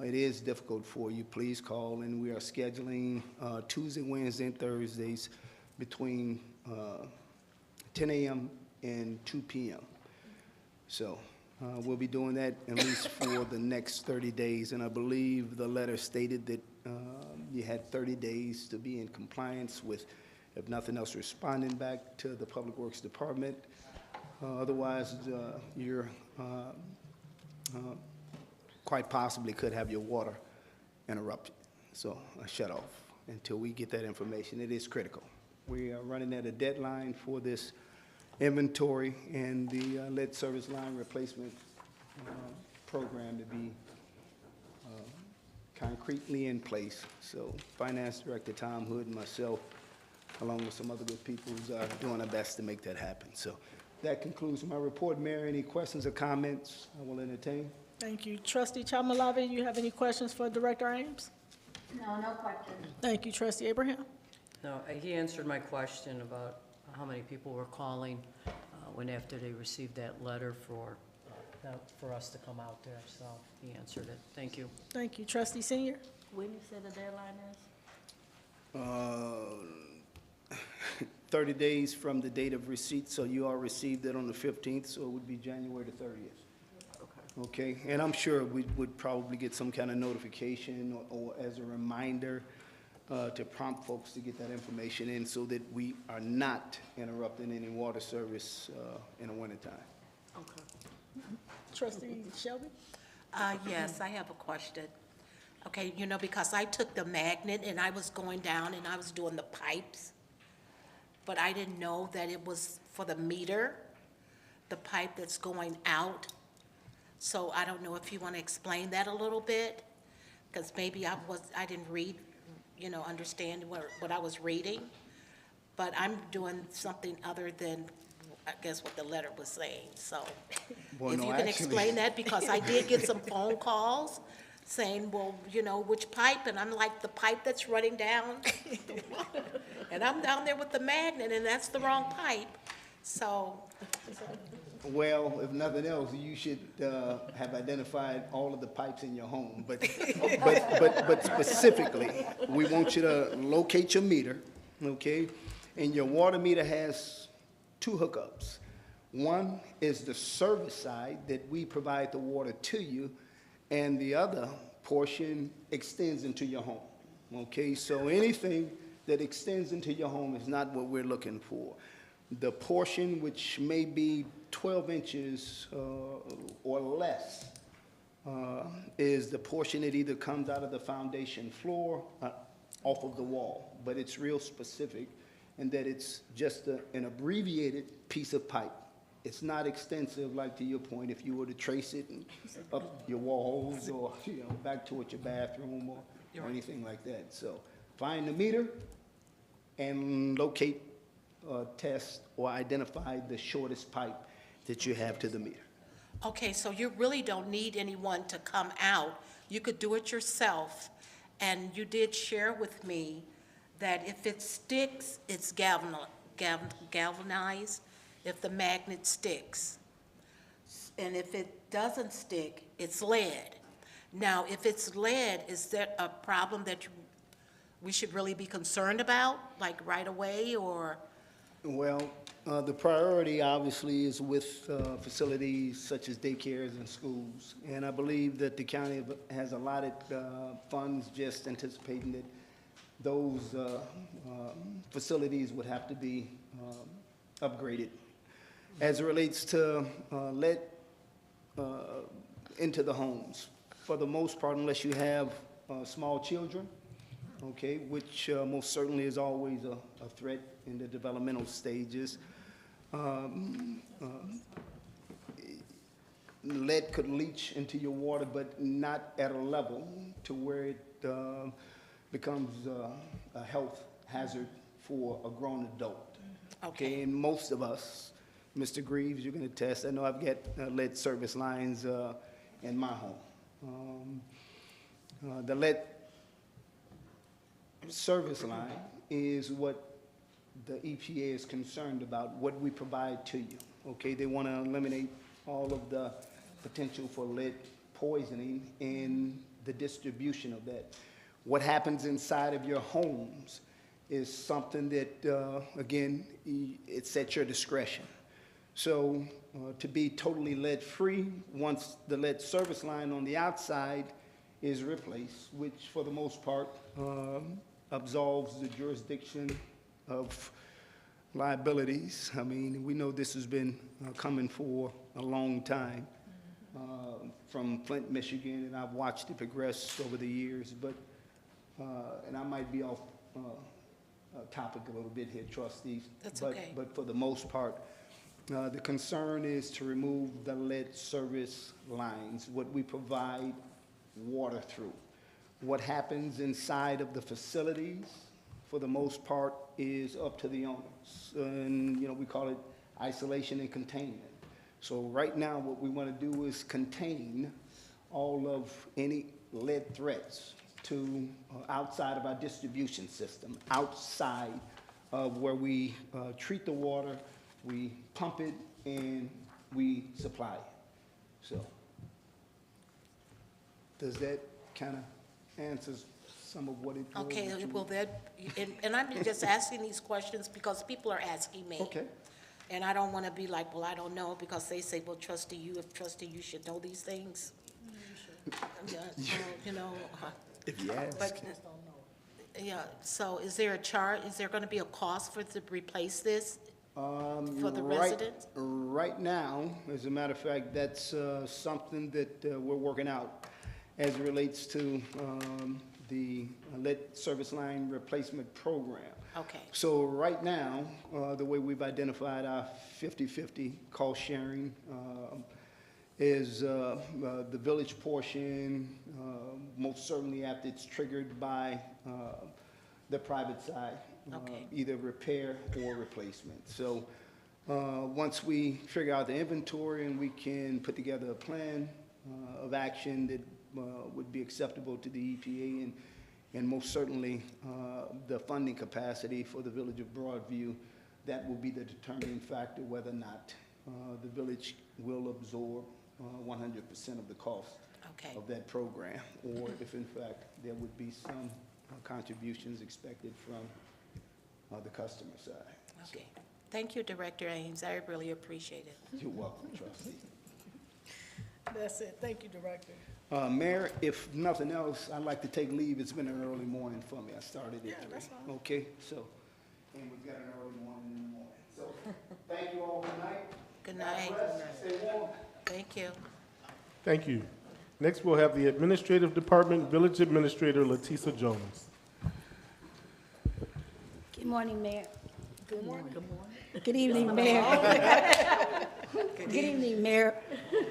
it is difficult for you, please call, and we are scheduling Tuesday, Wednesday, and Thursdays between 10 a.m. and 2 p.m. So we'll be doing that at least for the next 30 days, and I believe the letter stated that you had 30 days to be in compliance with, if nothing else, responding back to the Public Works Department. Otherwise, you're quite possibly could have your water interrupted. So shut off until we get that information. It is critical. We are running at a deadline for this inventory and the lead service line replacement program to be concretely in place. So Finance Director Tom Hood and myself, along with some other good people, are doing our best to make that happen. So that concludes my report. Mayor, any questions or comments I will entertain? Thank you. Trustee Chamalavi, you have any questions for Director Ames? No, no questions. Thank you. Trustee Abraham? No, he answered my question about how many people were calling when after they received that letter for us to come out there, so he answered it. Thank you. Thank you. Trustee Senior? When you say the deadline is? 30 days from the date of receipt, so you all received it on the 15th, so it would be January the 30th. Okay, and I'm sure we would probably get some kind of notification or as a reminder to prompt folks to get that information in so that we are not interrupting any water service in the wintertime. Okay. Trustee Shelby? Yes, I have a question. Okay, you know, because I took the magnet and I was going down and I was doing the pipes, but I didn't know that it was for the meter, the pipe that's going out. So I don't know if you want to explain that a little bit, because maybe I didn't read, understand what I was reading, but I'm doing something other than, I guess, what the letter was saying, so. Well, If no, you can actually- explain that, because I did get some phone calls saying, well, which pipe, and I'm like, the pipe that's running down. And I'm down there with the magnet, and that's the wrong pipe, so. Well, if nothing else, you should have identified all of the pipes in your home. But specifically, we want you to locate your meter, okay? And your water meter has two hookups. One is the service side that we provide the water to you, and the other portion extends into your home, okay? So anything that extends into your home is not what we're looking for. The portion which may be 12 inches or less is the portion that either comes out of the foundation floor off of the wall, but it's real specific in that it's just an abbreviated piece of pipe. It's not extensive, like to your point, if you were to trace it up your walls or back towards your bathroom or anything like that. So find the meter and locate, test, or identify the shortest pipe that you have to the meter. Okay, so you really don't need anyone to come out. You could do it yourself. And you did share with me that if it sticks, it's galvanized, if the magnet sticks. And if it doesn't stick, it's lead. Now, if it's lead, is there a problem that we should really be concerned about, like right away, or? Well, the priority obviously is with facilities such as daycares and schools. And I believe that the county has allotted funds just anticipating that those facilities would have to be upgraded. As it relates to lead into the homes, for the most part, unless you have small children, okay, which most certainly is always a threat in the developmental stages. Lead could leach into your water, but not at a level to where it becomes a health hazard for a grown adult. Okay, and most of us, Mr. Greaves, you can attest, I know I've got lead service lines in my home. The lead service line is what the EPA is concerned about, what we provide to you. Okay, they want to eliminate all of the potential for lead poisoning in the distribution of that. What happens inside of your homes is something that, again, it's at your discretion. So to be totally lead-free, once the lead service line on the outside is replaced, which for the most part absolves the jurisdiction of liabilities. I mean, we know this has been coming for a long time from Flint, Michigan, and I've watched it progress over the years, but, and I might be off topic a little bit here, trustees. That's okay. But for the most part, the concern is to remove the lead service lines, what we provide water through. What happens inside of the facilities, for the most part, is up to the owners. And, we call it isolation and containment. So right now, what we want to do is contain all of any lead threats to outside of our distribution system, outside of where we treat the water, we pump it, and we supply it. So, does that kind of answer some of what it was? Okay, that you- well, and I'm just asking these questions because people are asking me. Okay. And I don't want to be like, well, I don't know, because they say, well, trustee, you should know these things. Yeah, so, you know. If you ask. But, yeah, so is there a charge, is there going to be a cost to replace this for the residents? Right now, as a matter of fact, that's something that we're working out as it relates to the lead service line replacement program. Okay. So right now, the way we've identified our 50-50 cost sharing is the village portion, most certainly after it's triggered by the private side, Okay. either repair or replacement. So once we figure out the inventory and we can put together a plan of action that would be acceptable to the EPA and most certainly the funding capacity for the Village of Broadview, that will be the determining factor whether or not the village will absorb 100% of the cost Okay. of that program, or if in fact there would be some contributions expected from the customer side. Okay. Thank you, Director Ames. I really appreciate it. You're welcome, trustee. That's it. Thank you, Director. Mayor, if nothing else, I'd like to take leave. It's been an early morning for me. I started at 3. that's fine. Okay, so, and we've got an early morning in the morning. So, thank you all tonight. Good night. Stay warm. Thank you. Thank you. Next, we'll have the Administrative Department, Village Administrator Letisa Jones. Good morning, Mayor. Good morning. Good morning. Good evening, Mayor. Good evening, Mayor.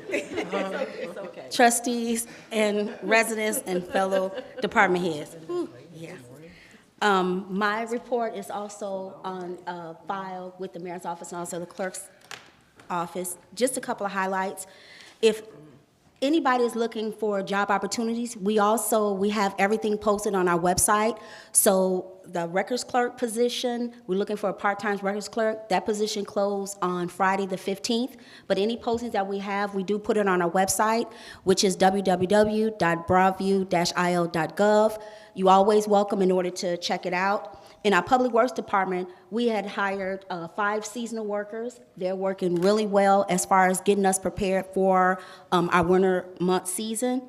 It's okay. Trustees and residents and fellow department heads. Whew, yeah. My report is also on file with the mayor's office and also the clerk's office. Just a couple of highlights. If anybody is looking for job opportunities, we have everything posted on our website. So the records clerk position, we're looking for a part-time records clerk. That position closed on Friday the 15th. But any postings that we have, we do put it on our website, which is www.broadview-il.gov. You always welcome in order to check it out. In our Public Works Department, we had hired 5 seasonal workers. They're working really well as far as getting us prepared for our winter month season.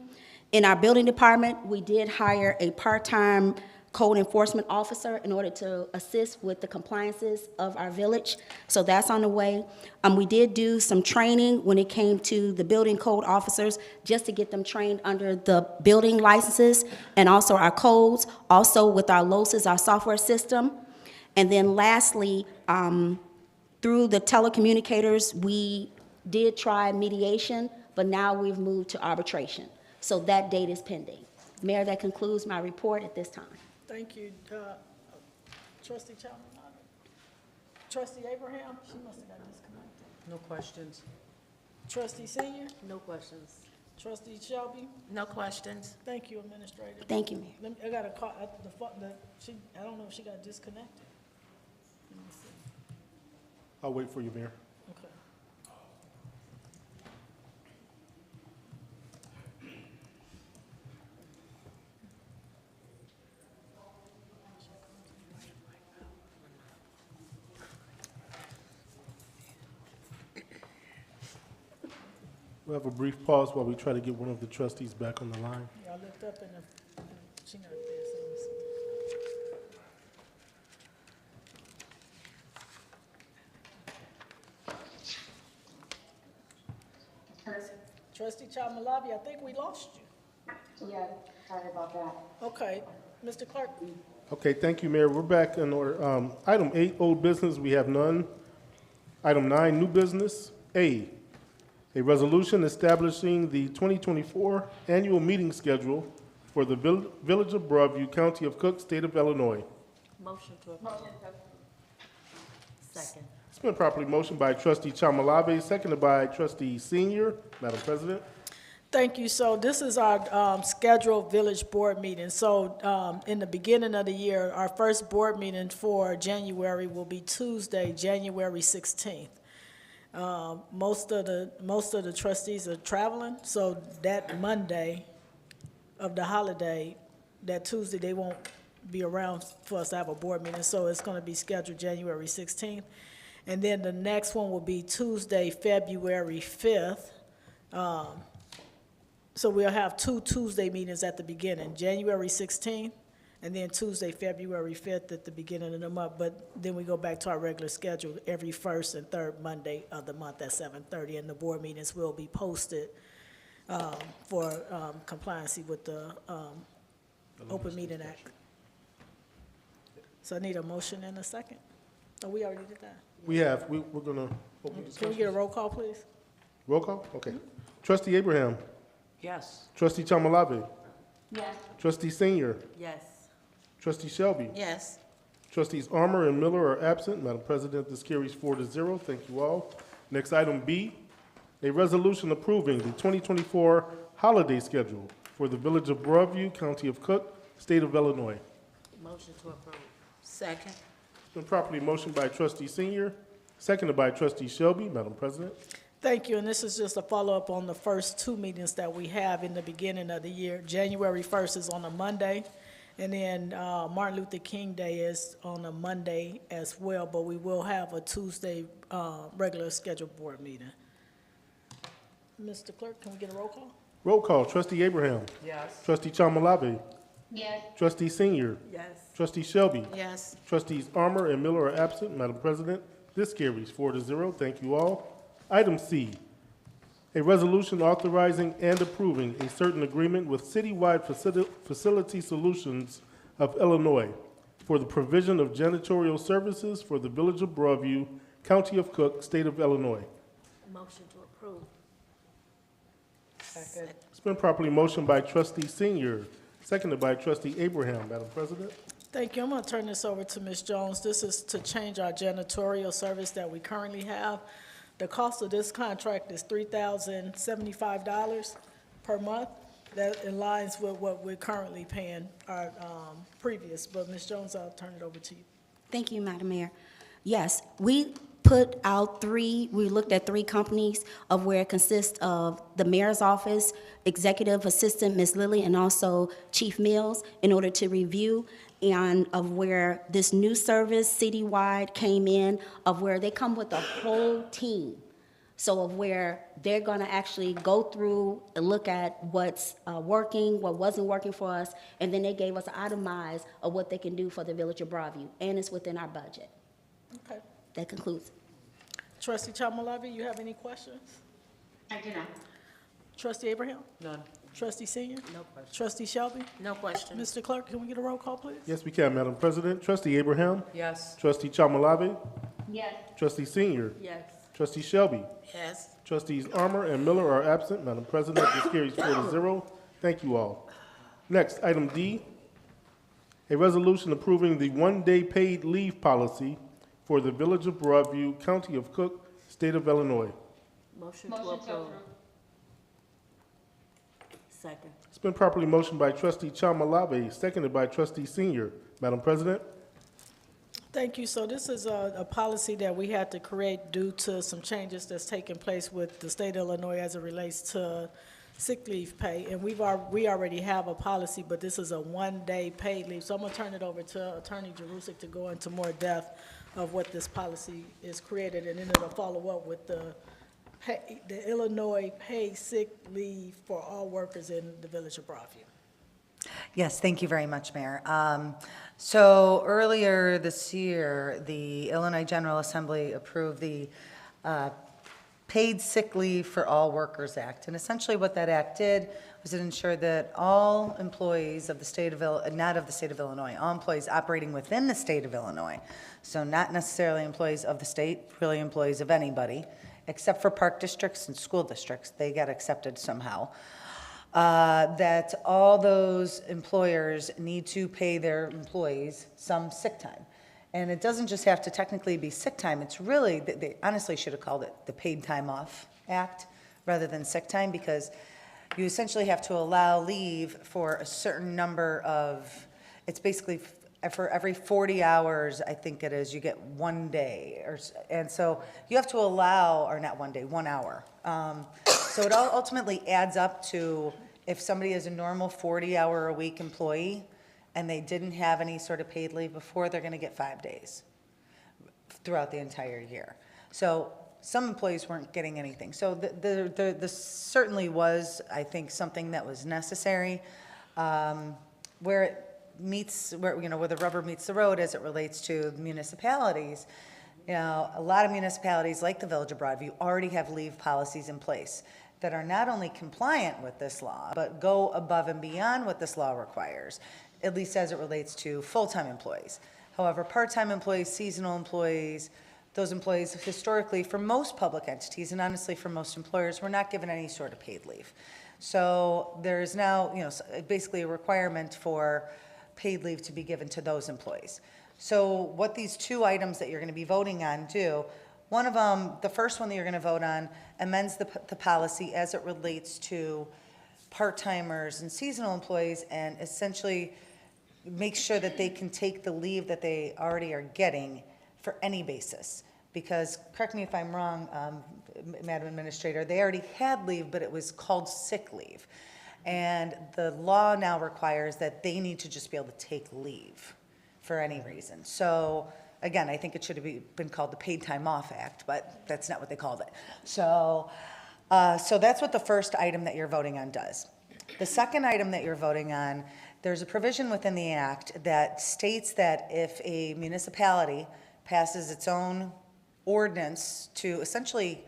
In our Building Department, we did hire a part-time code enforcement officer in order to assist with the compliances of our village. So that's on the way. We did do some training when it came to the building code officers, just to get them trained under the building licenses and also our codes, also with our LOSIS, our software system. And then lastly, through the telecommunicators, we did try mediation, but now we've moved to arbitration. So that date is pending. Mayor, that concludes my report at this time. Thank you, Trustee Chapman. Trustee Abraham, she must have got disconnected. No questions. Trustee Senior, No questions. Trustee Shelby. No questions. Thank you, Administrator. Thank you, Mayor. I got a call, I don't know if she got disconnected. Let me see. I'll wait for you, Mayor. Okay. We'll have a brief pause while we try to get one of the trustees back on the line. Yeah, I looked up and she not there, so let me see. Trustee Chalmalabi, I think we lost you. Yeah, sorry about that. Okay, Mr. Clerk. Okay, thank you, Mayor. We're back in order. Item 8, old business, we have none. Item 9, new business. A resolution establishing the 2024 annual meeting schedule for the Village of Broadview, County of Cook, State of Illinois. Motion to approve. Second. It's been properly motioned by Trustee Chamalave, seconded by Trustee Senior. Madam President. Thank you. So this is our scheduled village board meeting. So in the beginning of the year, our first board meeting for January will be Tuesday, January 16th. Most of the trustees are traveling, so that Monday of the holiday, that Tuesday, they won't be around for us to have a board meeting, so it's going to be scheduled January 16th. And then the next one will be Tuesday, February 5th. So we'll have 2 Tuesday meetings at the beginning, January 16th, and then Tuesday, February 5th at the beginning of the month. But then we go back to our regular schedule every first and third Monday of the month at 7:30, and the board meetings will be posted for compliance with the Open Meeting Act. So I need a motion and a second. Oh, we already did that. We're gonna open Can we discussion. get a roll call, please? Roll call? Okay. Trustee Abraham. Yes. Trustee Chamalave. Yes. Trustee Senior. Yes. Trustee Shelby. Yes. Trustees Armour and Miller are absent. Madam President, this carries 4-0. Thank you all. Next, item B, a resolution approving the 2024 holiday schedule for the Village of Broadview, County of Cook, State of Illinois. Motion to approve. Second. It's been properly motioned by Trustee Senior, seconded by Trustee Shelby. Madam President. Thank you, and this is just a follow-up on the first 2 meetings that we have in the beginning of the year. January 1st is on a Monday, and then Martin Luther King Day is on a Monday as well, but we will have a Tuesday regular scheduled board meeting. Mr. Clerk, can we get a roll call? Roll call. Trustee Abraham. Yes. Trustee Chamalave. Yes. Trustee Senior. Yes. Trustee Shelby. Yes. Trustees Armour and Miller are absent. Madam President, this carries 4-0. Thank you all. Item C, a resolution authorizing and approving a certain agreement with Citywide Facility Solutions of Illinois for the provision of janitorial services for the Village of Broadview, County of Cook, State of Illinois. Motion to approve. Second. It's been properly motioned by Trustee Senior, seconded by Trustee Abraham. Madam President. Thank you. I'm going to turn this over to Ms. Jones. This is to change our janitorial service that we currently have. The cost of this contract is $3,075 per month. That aligns with what we're currently paying our previous. But Ms. Jones, I'll turn it over to you. Thank you, Madam Mayor. Yes, we looked at 3 companies of where it consists of the mayor's office, executive assistant, Ms. Lilly, and also Chief Mills, in order to review and of where this new service citywide came in, of where they come with a whole team. So of where they're gonna actually go through and look at what's working, what wasn't working for us, and then they gave us an itemized of what they can do for the Village of Broadview, and it's within our budget. Okay. That concludes. Trustee Chamalave, you have any questions? I do not. Trustee Abraham? None. Trustee Senior? No question. Trustee Shelby? No question. Mr. Clerk, can we get a roll call, please? Yes, we can, Madam President. Trustee Abraham. Yes. Trustee Chamalave. Yes. Trustee Senior. Yes. Trustee Shelby. Yes. Trustees Armour and Miller are absent. Madam President, this carries 4-0. Thank you all. Next, item D, a resolution approving the one-day paid leave policy for the Village of Broadview, County of Cook, State of Illinois. Motion to Motion to approve. approve. Second. It's been properly motioned by Trustee Chamalave, seconded by Trustee Senior. Madam President. Thank you. So this is a policy that we had to create due to some changes that's taking place with the state of Illinois as it relates to sick leave pay. And we already have a policy, but this is a one-day paid leave. So I'm gonna turn it over to Attorney Jerusik to go into more depth of what this policy is created, and then it'll follow up with the Illinois paid sick leave for all workers in the Village of Broadview. Yes, thank you very much, Mayor. So earlier this year, the Illinois General Assembly approved the Paid Sick Leave for All Workers Act. And essentially what that act did was it ensured that all employees of the state of not of the state of Illinois, all employees operating within the state of Illinois, so not necessarily employees of the state, really employees of anybody, except for park districts and school districts, they got accepted somehow, that all those employers need to pay their employees some sick time. And it doesn't just have to technically be sick time, it's really, they honestly should have called it the Paid Time Off Act rather than sick time, because you essentially have to allow leave for a certain number of, it's basically for every 40 hours, I think it is, you get 1 day. And so you have to allow, or not 1 day, 1 hour. So it ultimately adds up to, if somebody is a normal 40-hour-a-week employee and they didn't have any sort of paid leave before, they're going to get 5 days throughout the entire year. So some employees weren't getting anything. So this certainly was, I think, something that was necessary. Where it meets, where the rubber meets the road as it relates to municipalities, a lot of municipalities like the Village of Broadview already have leave policies in place that are not only compliant with this law, but go above and beyond what this law requires, at least as it relates to full-time employees. However, part-time employees, seasonal employees, those employees historically, for most public entities, and honestly for most employers, were not given any sort of paid leave. So there is now, basically a requirement for paid leave to be given to those employees. So what these two items that you're going to be voting on do, one of them, the first one that you're going to vote on, amends the policy as it relates to part-timers and seasonal employees, and essentially makes sure that they can take the leave that they already are getting for any basis. Because, correct me if I'm wrong, Madam Administrator, they already had leave, but it was called sick leave. And the law now requires that they need to just be able to take leave for any reason. So, again, I think it should have been called the Paid Time Off Act, but that's not what they called it. So that's what the first item that you're voting on does. The second item that you're voting on, there's a provision within the act that states that if a municipality passes its own ordinance to essentially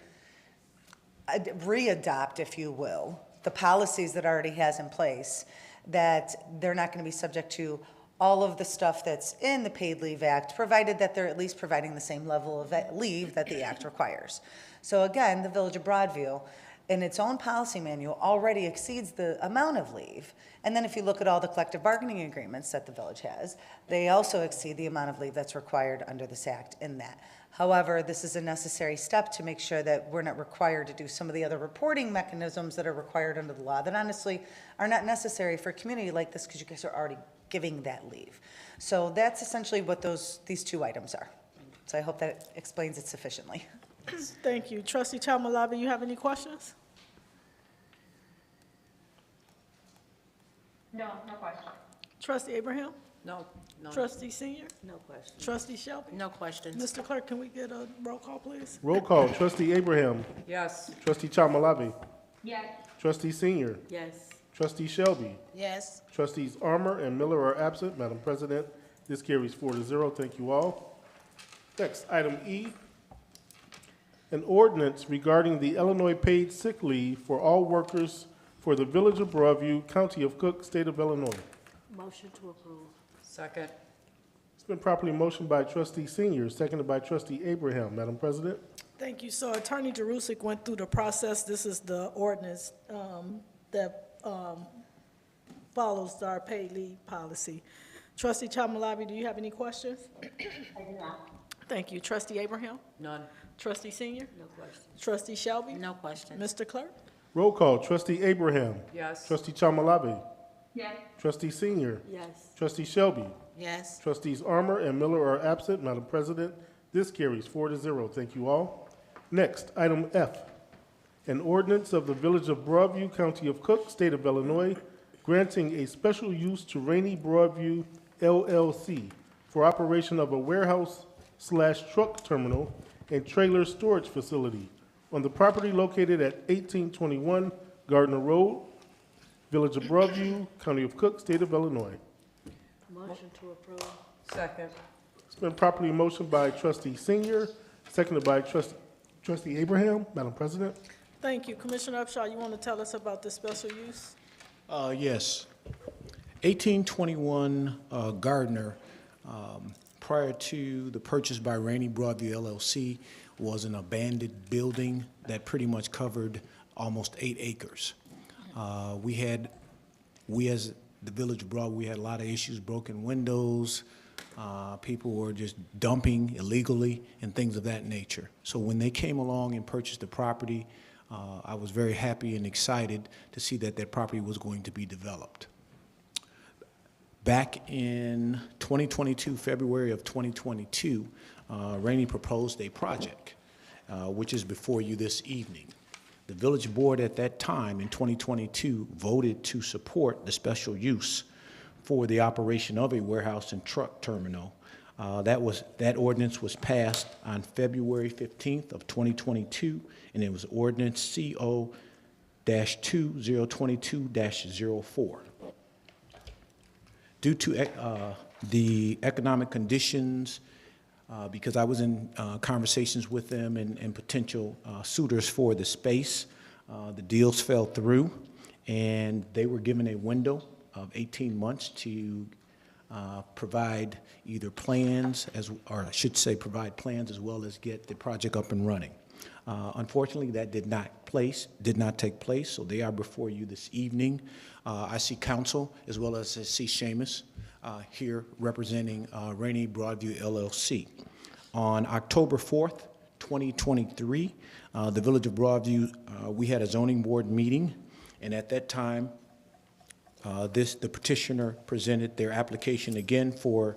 re-adopt, if you will, the policies that already has in place, that they're not going to be subject to all of the stuff that's in the Paid Leave Act, provided that they're at least providing the same level of leave that the act requires. So again, the Village of Broadview, in its own policy manual, already exceeds the amount of leave. And then if you look at all the collective bargaining agreements that the village has, they also exceed the amount of leave that's required under this act in that. However, this is a necessary step to make sure that we're not required to do some of the other reporting mechanisms that are required under the law that honestly are not necessary for a community like this, because you guys are already giving that leave. So that's essentially what these two items are. So I hope that explains it sufficiently. Thank you. Trustee Chalmalabi, you have any questions? No, no question. Trustee Abraham? No, no. Trustee Senior? No question. Trustee Shelby? No questions. Mr. Clerk, can we get a roll call, please? Roll call, Trustee Abraham. Yes. Trustee Chalmalabi. Yes. Trustee Senior. Yes. Trustee Shelby. Yes. Trustees Armour and Miller are absent. Madam President, this carries 4-0. Thank you all. Next, item E, an ordinance regarding the Illinois paid sick leave for all workers for the Village of Broadview, County of Cook, State of Illinois. Motion to approve. Second. It's been properly motioned by Trustee Senior, seconded by Trustee Abraham. Madam President? Thank you. So Attorney Jerusik went through the process. This is the ordinance that follows our paid leave policy. Trustee Chalmalabi, do you have any questions? I do not. Thank you. Trustee Abraham? None. Trustee Senior? No question. Trustee Shelby? No questions. Mr. Clerk? Roll call, Trustee Abraham. Yes. Trustee Chalmalabi. Yes. Trustee Senior. Yes. Trustee Shelby. Yes. Trustees Armour and Miller are absent. Madam President, this carries 4-0. Thank you all. Next, item F, an ordinance of the Village of Broadview, County of Cook, State of Illinois, granting a special use to Rainy Broadview LLC for operation of a warehouse/truck terminal and trailer storage facility on the property located at 1821 Gardner Road, Village of Broadview, County of Cook, State of Illinois. Motion to approve. Second. It's been properly motioned by Trustee Senior, seconded by Trustee Abraham. Madam President? Thank you. Commissioner Upshaw, you want to tell us about this special use? Yes. 1821 Gardner, prior to the purchase by Rainy Broadview LLC, was an abandoned building that pretty much covered almost 8 acres. We as the Village of Broadview, we had a lot of issues, broken windows, people were just dumping illegally and things of that nature. So when they came along and purchased the property, I was very happy and excited to see that that property was going to be developed. Back in 2022, February of 2022, Rainey proposed a project, which is before you this evening. The village board at that time in 2022 voted to support the special use for the operation of a warehouse and truck terminal. That ordinance was passed on February 15th of 2022, and it was ordinance CO-2022-04. Due to the economic conditions, because I was in conversations with them and potential suitors for the space, the deals fell through, and they were given a window of 18 months to provide either plans, or I should say provide plans as well as get the project up and running. Unfortunately, that did not take place, so they are before you this evening. I see council as well as I see Seamus here representing Rainey Broadview LLC. On October 4th, 2023, the Village of Broadview, we had a zoning board meeting, and at that time, the petitioner presented their application again for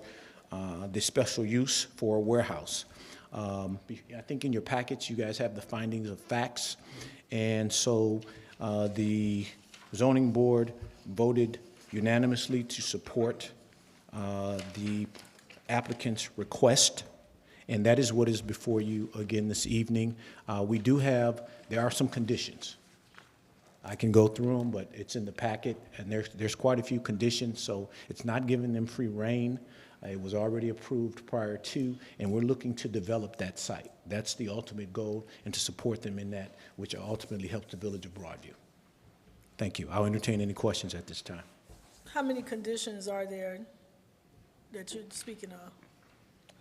the special use for a warehouse. I think in your packets, you guys have the findings of facts. And so the zoning board voted unanimously to support the applicant's request. And that is what is before you again this evening. There are some conditions. I can go through them, but it's in the packet, and there's quite a few conditions, so it's not giving them free rein. It was already approved prior to, and we're looking to develop that site. That's the ultimate goal, and to support them in that, which ultimately helps the Village of Broadview. Thank you. I'll entertain any questions at this time. How many conditions are there that you're speaking of?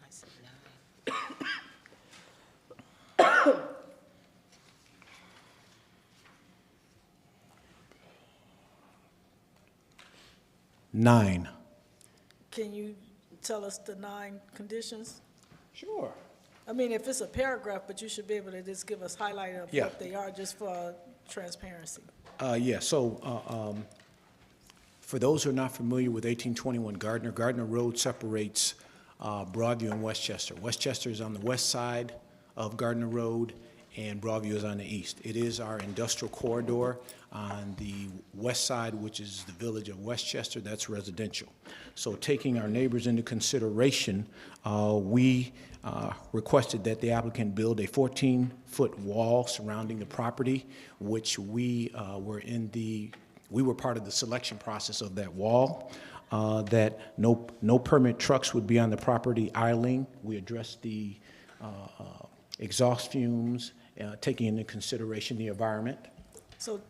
I said 9. Can you tell us the 9 conditions? Sure. I mean, if it's a paragraph, but you should be able to just give us highlight of Yeah. what they are, just for transparency. For those who are not familiar with 1821 Gardner Road separates Broadview and Westchester. Westchester is on the west side of Gardner Road, and Broadview is on the east. It is our industrial corridor. On the west side, which is the village of Westchester, that's residential. So taking our neighbors into consideration, we requested that the applicant build a 14-foot wall surrounding the property, which we were part of the selection process of that wall, that no permit trucks would be on the property idling. We addressed the exhaust fumes, taking into consideration the environment. So,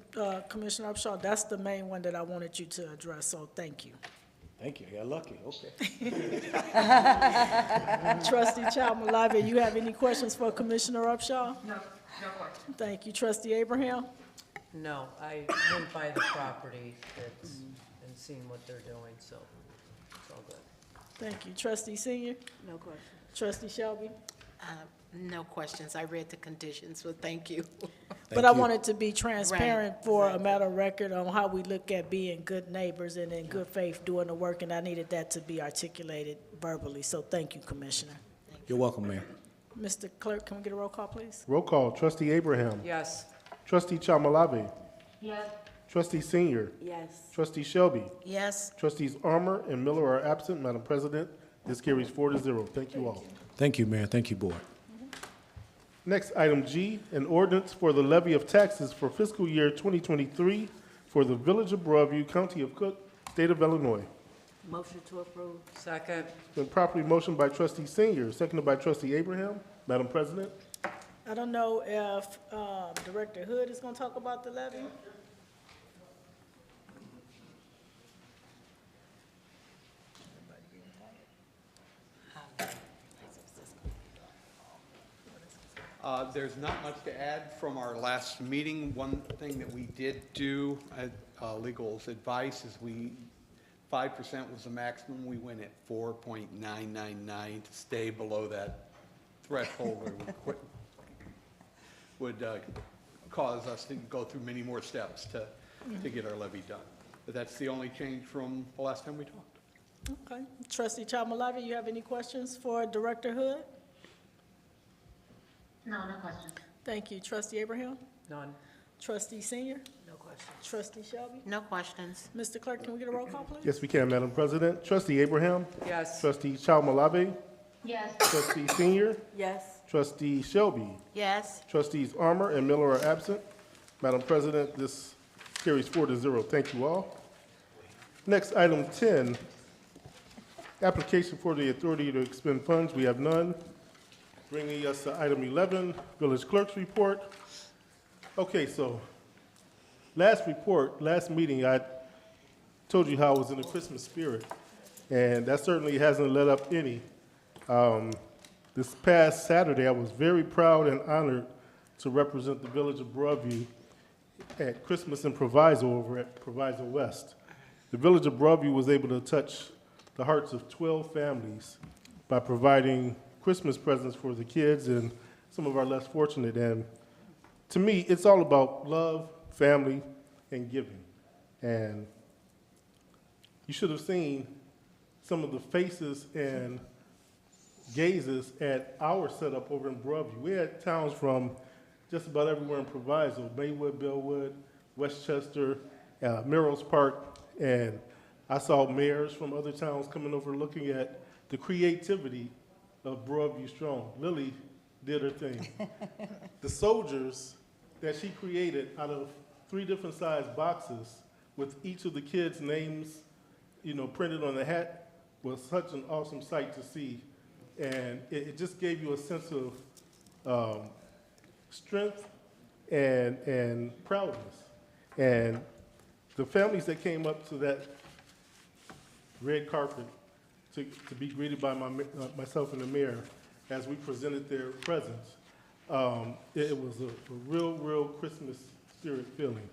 Commissioner Upshaw, that's the main one that I wanted you to address, so thank you. Thank you. I got lucky. Okay. Trustee Chalmalabi, you have any questions for Commissioner Upshaw? No question. Thank you. Trustee Abraham? No, I went by the property and seen what they're doing, so it's all good. Thank you. Trustee Senior? No question. Trustee Shelby? No questions. I read the conditions, so thank you. But I wanted to be transparent for a matter of record on how we look at being good neighbors and in good faith doing the work, and I needed that to be articulated verbally, so thank you, Commissioner. You're welcome, Mayor. Mr. Clerk, can we get a roll call, please? Roll call. Trustee Abraham. Yes. Trustee Chalmalabi. Yes. Trustee Senior. Yes. Trustee Shelby. Yes. Trustees Armour and Miller are absent. Madam President, this carries 4-0. Thank you all. Thank you, Mayor. Thank you, Board. Next, item G, an ordinance for the levy of taxes for fiscal year 2023 for the Village of Broadview, County of Cook, State of Illinois. Motion to approve. Second. Been properly motioned by Trustee Senior, seconded by Trustee Abraham. Madam President? I don't know if Director Hood is going to talk about the levy. There's not much to add from our last meeting. One thing that we did do at legal advice is 5% was the maximum. We went at 4.999 to stay below that threshold where we would cause us to go through many more steps to get our levy done. But that's the only change from the last time we talked. Okay. Trustee Chalmalabi, you have any questions for Director Hood? No, no questions. Thank you. Trustee Abraham? None. Trustee Senior? No questions. Trustee Shelby? No questions. Mr. Clerk, can we get a roll call, please? Yes, we can, Madam President. Trustee Abraham? Yes. Trustee Chalmalabi? Yes. Trustee Senior? Yes. Trustee Shelby? Yes. Trustees Armour and Miller are absent. Madam President, this carries 4-0. Thank you all. Next, item 10, application for the authority to expend funds. We have none. Bringing us to item 11, village clerk's report. Okay, so last meeting, I told you how I was in the Christmas spirit, and that certainly hasn't let up any. This past Saturday, I was very proud and honored to represent the Village of Broadview at Christmas in Proviso over at Proviso West. The Village of Broadview was able to touch the hearts of 12 families by providing Christmas presents for the kids and some of our less fortunate. And to me, it's all about love, family, and giving. And you should have seen some of the faces and gazes at our setup over in Broadview. We had towns from just about everywhere in Proviso, Maywood, Bellwood, Westchester, Merrill's Park, and I saw mayors from other towns coming over looking at the creativity of Broadview Strong. Lily did her thing. The soldiers that she created out of 3 different size boxes with each of the kids' names, printed on the hat was such an awesome sight to see. And it just gave you a sense of strength and proudness. And the families that came up to that red carpet to be greeted by myself and the mayor as we presented their presents, it was a real Christmas spirit feeling.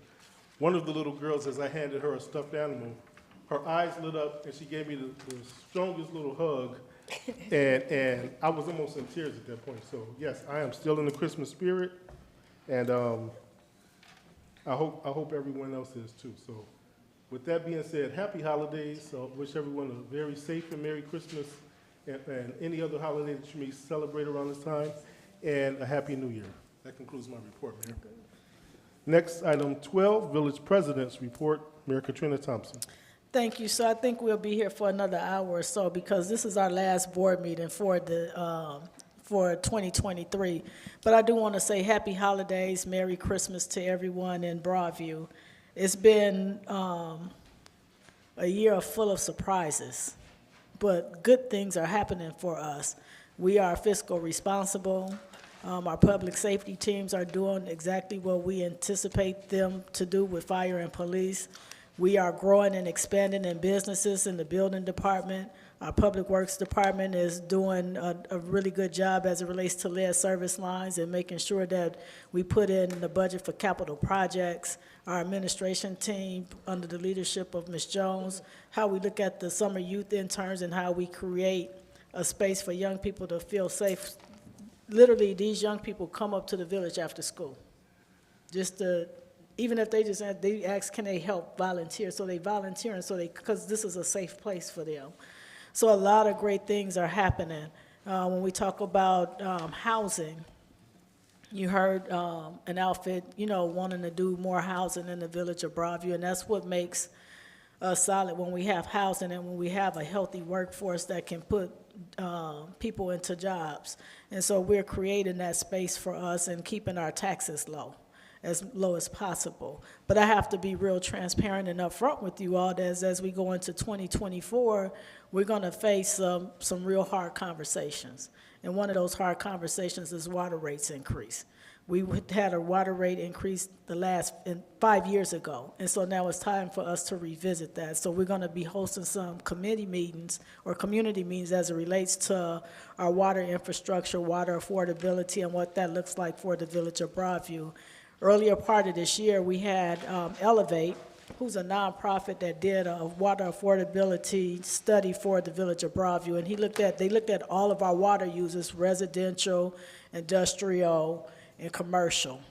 One of the little girls, as I handed her a stuffed animal, her eyes lit up and she gave me the strongest little hug. And I was almost in tears at that point. So yes, I am still in the Christmas spirit, and I hope everyone else is too. So with that being said, happy holidays. So wish everyone a very safe and Merry Christmas, and any other holiday that you may celebrate around this time, and a Happy New Year. That concludes my report, Mayor. Next, item 12, Village President's Report. Mayor Katrina Thompson. Thank you. So I think we'll be here for another hour or so because this is our last board meeting for 2023. But I do want to say happy holidays, Merry Christmas to everyone in Broadview. It's been a year full of surprises, but good things are happening for us. We are fiscal responsible. Our public safety teams are doing exactly what we anticipate them to do with fire and police. We are growing and expanding in businesses in the building department. Our public works department is doing a really good job as it relates to lead service lines and making sure that we put in the budget for capital projects. Our administration team, under the leadership of Ms. Jones, how we look at the summer youth interns and how we create a space for young people to feel safe. Literally, these young people come up to the village after school, even if they ask, can they help volunteer? So they volunteer, and because this is a safe place for them. So a lot of great things are happening. When we talk about housing, you heard an outfit, wanting to do more housing in the Village of Broadview, and that's what makes us solid when we have housing and when we have a healthy workforce that can put people into jobs. And so we're creating that space for us and keeping our taxes low as possible. But I have to be real transparent and upfront with you all that as we go into 2024, we're going to face some real hard conversations. And one of those hard conversations is water rates increase. We had a water rate increase 5 years ago, and so now it's time for us to revisit that. So we're going to be hosting some committee meetings or community meetings as it relates to our water infrastructure, water affordability, and what that looks like for the Village of Broadview. Earlier part of this year, we had Elevate, who's a nonprofit that did a water affordability study for the Village of Broadview, and they looked at all of our water users, residential, industrial, and commercial.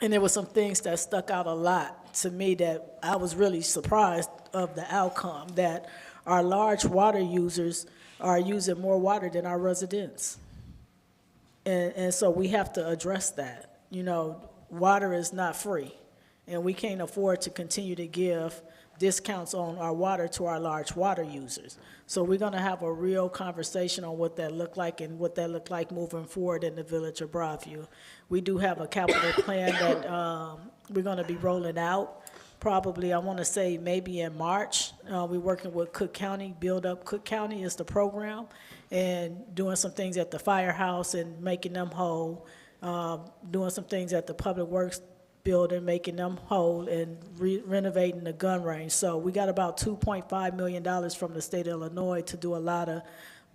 And there were some things that stuck out a lot to me that I was really surprised of the outcome, that our large water users are using more water than our residents. And so we have to address that. You know, water is not free, and we can't afford to continue to give discounts on our water to our large water users. So we're gonna have a real conversation on what that look like and what that look like moving forward in the Village of Broadview. We do have a capital plan that we're gonna be rolling out, probably, I wanna say maybe in March. We're working with Cook County, Build Up Cook County is the program, and doing some things at the firehouse and making them whole, doing some things at the Public Works building, making them whole, and renovating the gun range. So we got about $2.5 million from the state of Illinois to do a lot of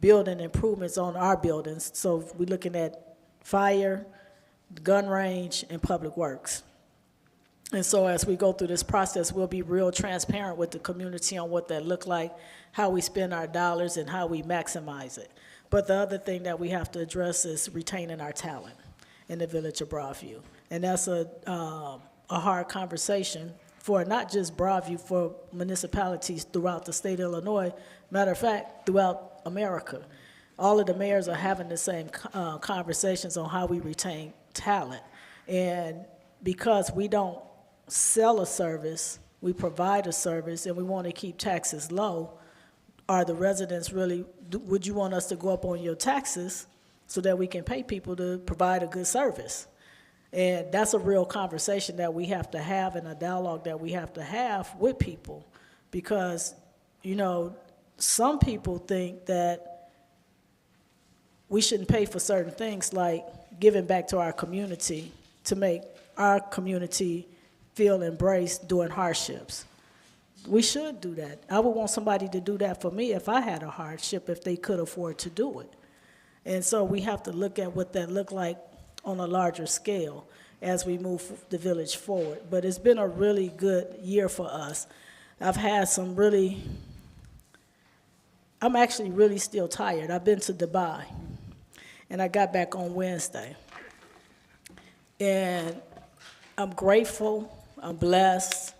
building improvements on our buildings. So we're looking at fire, gun range, and Public Works. And so as we go through this process, we'll be real transparent with the community on what that look like, how we spend our dollars, and how we maximize it. But the other thing that we have to address is retaining our talent in the Village of Broadview. And that's a hard conversation for not just Broadview, for municipalities throughout the state of Illinois. Matter of fact, throughout America. All of the mayors are having the same conversations on how we retain talent. And because we don't sell a service, we provide a service, and we want to keep taxes low, are the residents really, would you want us to go up on your taxes so that we can pay people to provide a good service? And that's a real conversation that we have to have, and a dialogue that we have to have with people. Because, you know, some people think that we shouldn't pay for certain things, like giving back to our community to make our community feel embraced during hardships. We should do that. I would want somebody to do that for me if I had a hardship, if they could afford to do it. And so we have to look at what that looked like on a larger scale as we move the village forward. But it's been a really good year for us. I've had some really, I'm actually really still tired. I've been to Dubai, and I got back on Wednesday. And I'm grateful, I'm blessed,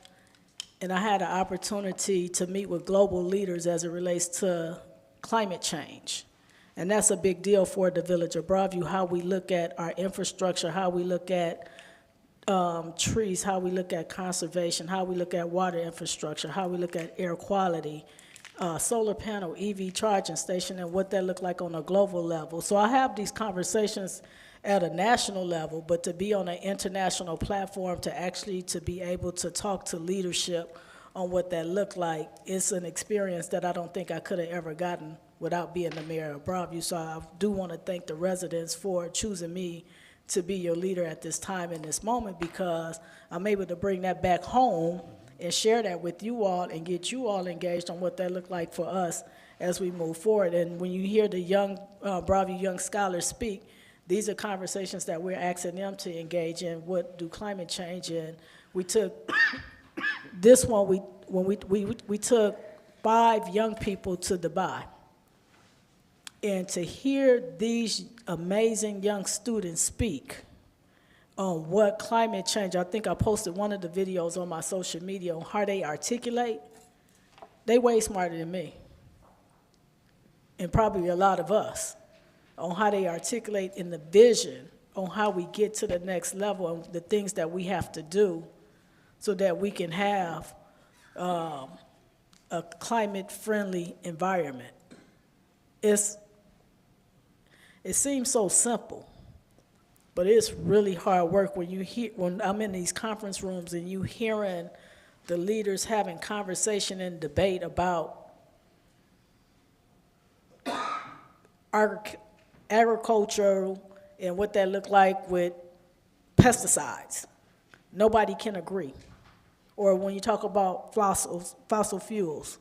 and I had an opportunity to meet with global leaders as it relates to climate change. And that's a big deal for the Village of Broadview, how we look at our infrastructure, how we look at trees, how we look at conservation, how we look at water infrastructure, how we look at air quality, solar panel, EV charging station, and what that look like on a global level. So I have these conversations at a national level, but to be on an international platform, to actually to be able to talk to leadership on what that looked like, it's an experience that I don't think I could have ever gotten without being the mayor of Broadview. So I do want to thank the residents for choosing me to be your leader at this time, in this moment, because I'm able to bring that back home and share that with you all and get you all engaged on what that looked like for us as we move forward. And when you hear the young Broadview young scholars speak, these are conversations that we're asking them to engage in. What do climate change? And we took this one, we took 5 young people to Dubai. And to hear these amazing young students speak on what climate change, I think I posted one of the videos on my social media on how they articulate, they way smarter than me, and probably a lot of us, on how they articulate in the vision on how we get to the next level and the things that we have to do so that we can have a climate-friendly environment. It seems so simple, but it's really hard work when I'm in these conference rooms and you hearing the leaders having conversation and debate about agriculture and what that look like with pesticides. Nobody can agree. Or when you talk about fossil fuels,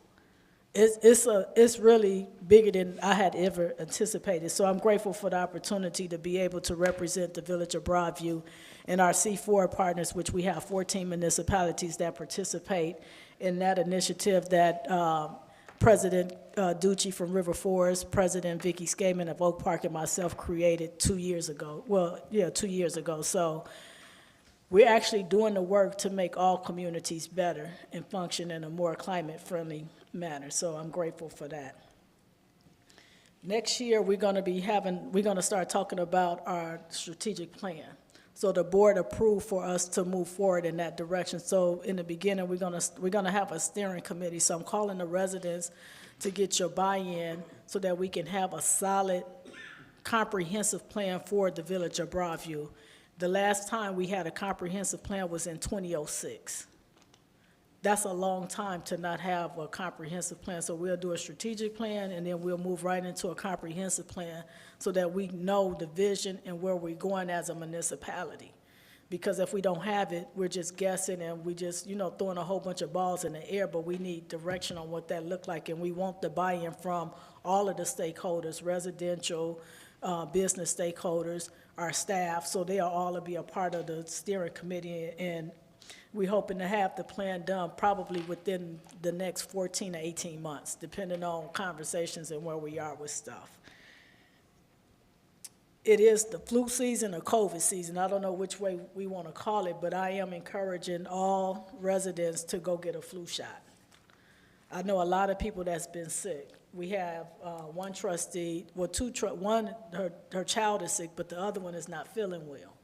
it's really bigger than I had ever anticipated. So I'm grateful for the opportunity to be able to represent the Village of Broadview and our C4 partners, which we have 14 municipalities that participate in that initiative that President Ducci from River Forest, President Vicky Skaman of Oak Park, and myself created 2 years ago. Well, yeah, 2 years ago. So we're actually doing the work to make all communities better and function in a more climate-friendly manner. So I'm grateful for that. Next year, we're going to start talking about our strategic plan. So the board approved for us to move forward in that direction. So in the beginning, we're going to have a steering committee. So I'm calling the residents to get your buy-in so that we can have a solid, comprehensive plan for the Village of Broadview. The last time we had a comprehensive plan was in 2006. That's a long time to not have a comprehensive plan. So we'll do a strategic plan, and then we'll move right into a comprehensive plan so that we know the vision and where we're going as a municipality. Because if we don't have it, we're just guessing and we just, throwing a whole bunch of balls in the air, but we need direction on what that look like, and we want the buy-in from all of the stakeholders, residential, business stakeholders, our staff, so they'll all be a part of the steering committee, and we're hoping to have the plan done probably within the next 14 to 18 months, depending on conversations and where we are with stuff. It is the flu season or COVID season. I don't know which way we want to call it, but I am encouraging all residents to go get a flu shot. I know a lot of people that's been sick. We have one trustee, well, one, her child is sick, but the other one is not feeling well.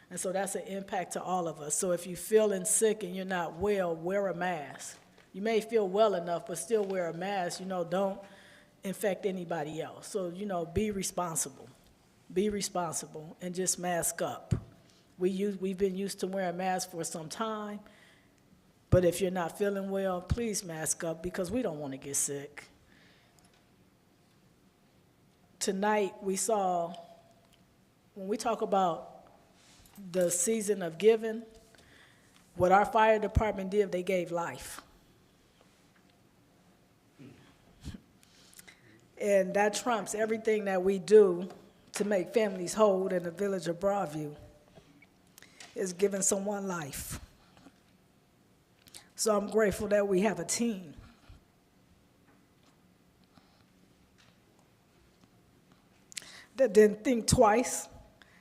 And so that's an impact to all of us. So if you're feeling sick and you're not well, wear a mask. You may feel well enough, but still wear a mask. Don't infect anybody else. So, be responsible. Be responsible and just mask up. We've been used to wearing masks for some time, but if you're not feeling well, please mask up because we don't want to get sick. Tonight we saw, when we talk about the season of giving, what our fire department did, they gave life. And that trumps everything that we do to make families whole in the Village of Broadview, is giving someone life. So I'm grateful that we have a team. That didn't think twice,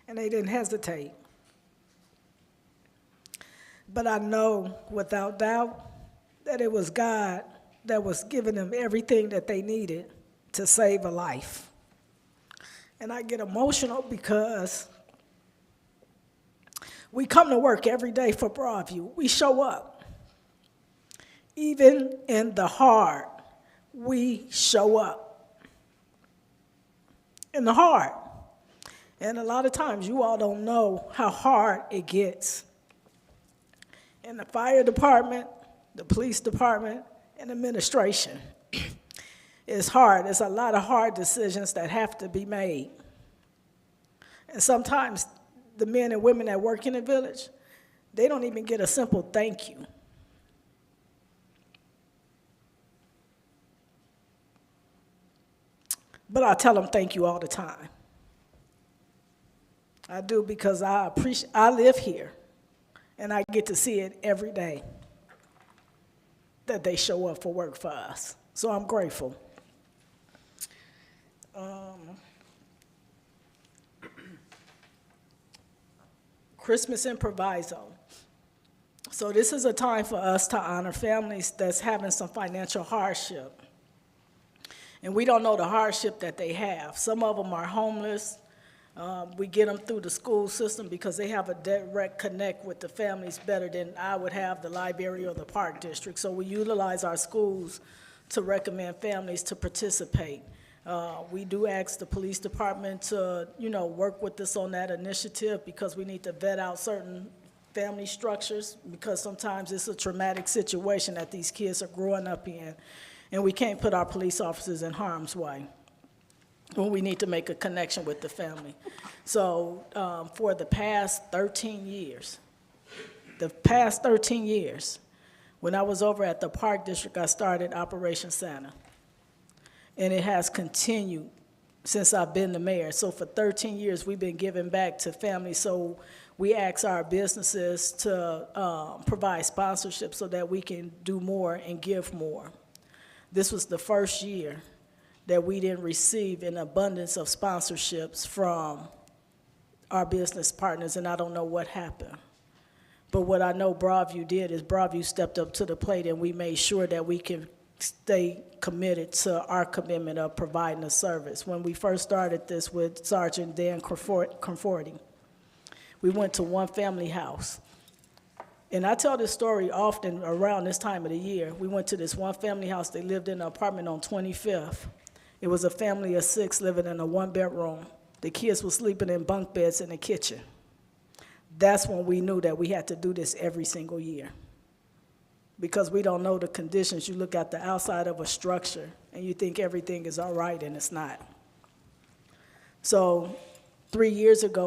and they didn't hesitate. But I know without doubt that it was God that was giving them everything that they needed to save a life. And I get emotional because we come to work every day for Broadview. We show up. Even in the hard, we show up. In the hard. And a lot of times you all don't know how hard it gets. In the fire department, the police department, and administration. It's hard. There's a lot of hard decisions that have to be made. And sometimes the men and women that work in the village, they don't even get a simple thank you. But I tell them thank you all the time. I do, because I live here, and I get to see it every day that they show up for work for us. So I'm grateful. Christmas in Proviso. So this is a time for us to honor families that's having some financial hardship. And we don't know the hardship that they have. Some of them are homeless. We get them through the school system because they have a direct connect with the families better than I would have the library or the park district. So we utilize our schools to recommend families to participate. We do ask the police department to, work with us on that initiative because we need to vet out certain family structures because sometimes it's a traumatic situation that these kids are growing up in, and we can't put our police officers in harm's way when we need to make a connection with the family. So for the past 13 years, when I was over at the Park District, I started Operation Santa. And it has continued since I've been the mayor. So for 13 years, we've been giving back to families. So we ask our businesses to provide sponsorship so that we can do more and give more. This was the first year that we didn't receive an abundance of sponsorships from our business partners, and I don't know what happened. But what I know Broadview did is Broadview stepped up to the plate, and we made sure that we can stay committed to our commitment of providing a service. When we first started this with Sergeant Dan Conforti, we went to one family house. And I tell this story often around this time of the year. We went to this one family house. They lived in an apartment on 25th. It was a family of 6 living in a one-bedroom. The kids were sleeping in bunk beds in the kitchen. That's when we knew that we had to do this every single year. Because we don't know the conditions. You look at the outside of a structure and you think everything is all right, and it's not. So 3 years ago,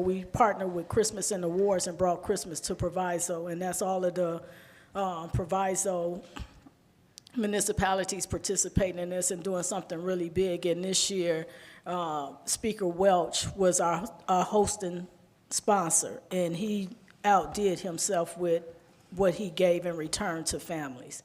we partnered with Christmas in the Wars and brought Christmas to Proviso, and that's all of the Proviso municipalities participating in this and doing something really big. And this year, Speaker Welch was our hosting sponsor, and he outdid himself with what he gave in return to families.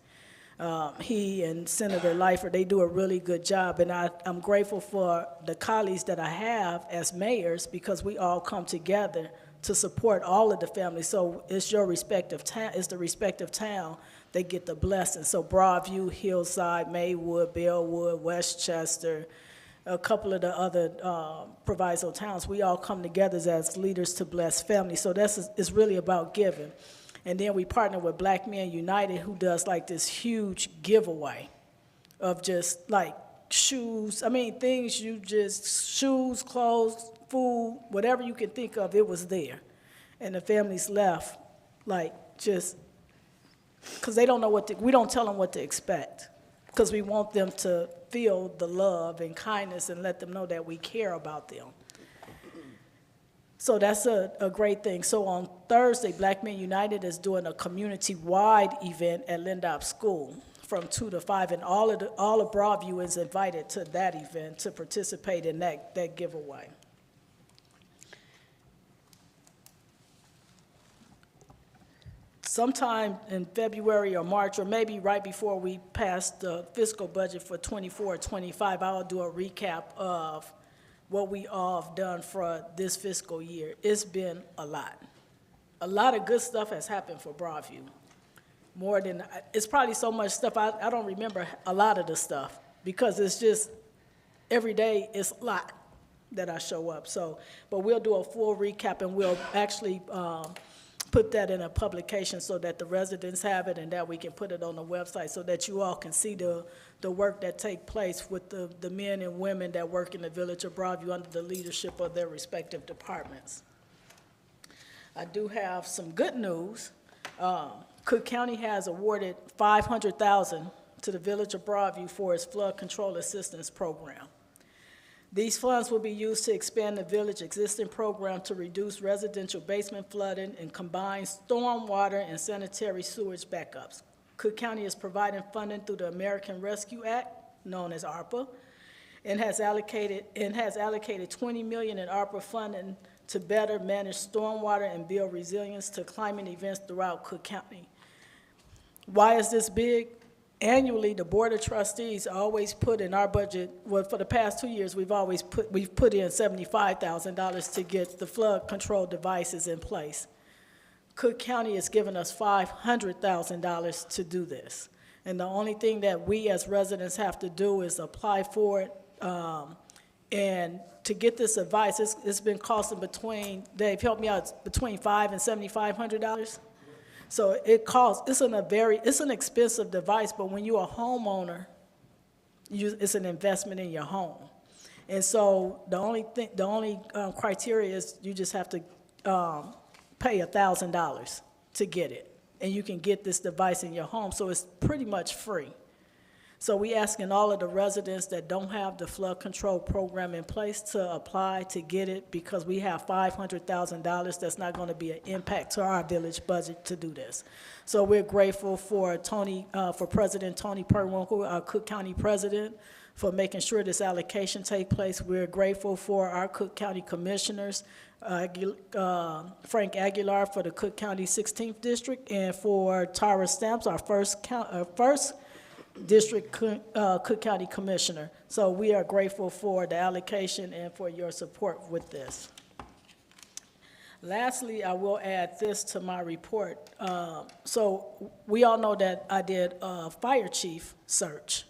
He and Senator Leifer, they do a really good job, and I'm grateful for the colleagues that I have as mayors, because we all come together to support all of the families. So it's your respective town, it's the respective town they get the blessing. So Broadview, Hillside, Maywood, Bellwood, Westchester, a couple of the other Proviso towns, we all come together as leaders to bless families. So it's really about giving. And then we partner with Black Men United, who does like this huge giveaway of just like shoes. I mean, things shoes, clothes, food, whatever you can think of, it was there. And the families left like just, because they don't know we don't tell them what to expect, because we want them to feel the love and kindness and let them know that we care about them. So that's a great thing. So on Thursday, Black Men United is doing a community-wide event at Lindop School from 2 to 5, and all of Broadview is invited to that event to participate in that giveaway. Sometime in February or March, or maybe right before we pass the fiscal budget for 24-25, I'll do a recap of what we all have done for this fiscal year. It's been a lot. A lot of good stuff has happened for Broadview. It's probably so much stuff, I don't remember a lot of the stuff, because it's just, every day it's a lot that I show up. So, but we'll do a full recap, and we'll actually put that in a publication so that the residents have it, and that we can put it on the website so that you all can see the work that take place with the men and women that work in the Village of Broadview under the leadership of their respective departments. I do have some good news. Cook County has awarded $500,000 to the Village of Broadview for its flood control assistance program. These funds will be used to expand the village's existing program to reduce residential basement flooding and combine stormwater and sanitary sewage backups. Cook County is providing funding through the American Rescue Act, known as ARPA, and has allocated $20 million in ARPA funding to better manage stormwater and build resilience to climate events throughout Cook County. Why is this big? Annually, the Board of Trustees always put in our budget, well, for the past 2 years, we've put in $75,000 to get the flood control devices in place. Cook County has given us $500,000 to do this. And the only thing that we as residents have to do is apply for it. And to get this advice, it's been costing Dave, help me out, between $500 and $7,500. So it's an expensive device, but when you're a homeowner, it's an investment in your home. And so the only criteria is you just have to pay $1,000 to get it. And you can get this device in your home, so it's pretty much free. So we asking all of the residents that don't have the flood control program in place to apply to get it, because we have $500,000 that's not going to be an impact to our village budget to do this. So we're grateful for President Tony Perwinkle, our Cook County president, for making sure this allocation take place. We're grateful for our Cook County commissioners, Frank Aguilar for the Cook County 16th District, and for Tara Stamps, our first District Cook County Commissioner. So we are grateful for the allocation and for your support with this. Lastly, I will add this to my report. So we all know that I did a fire chief search.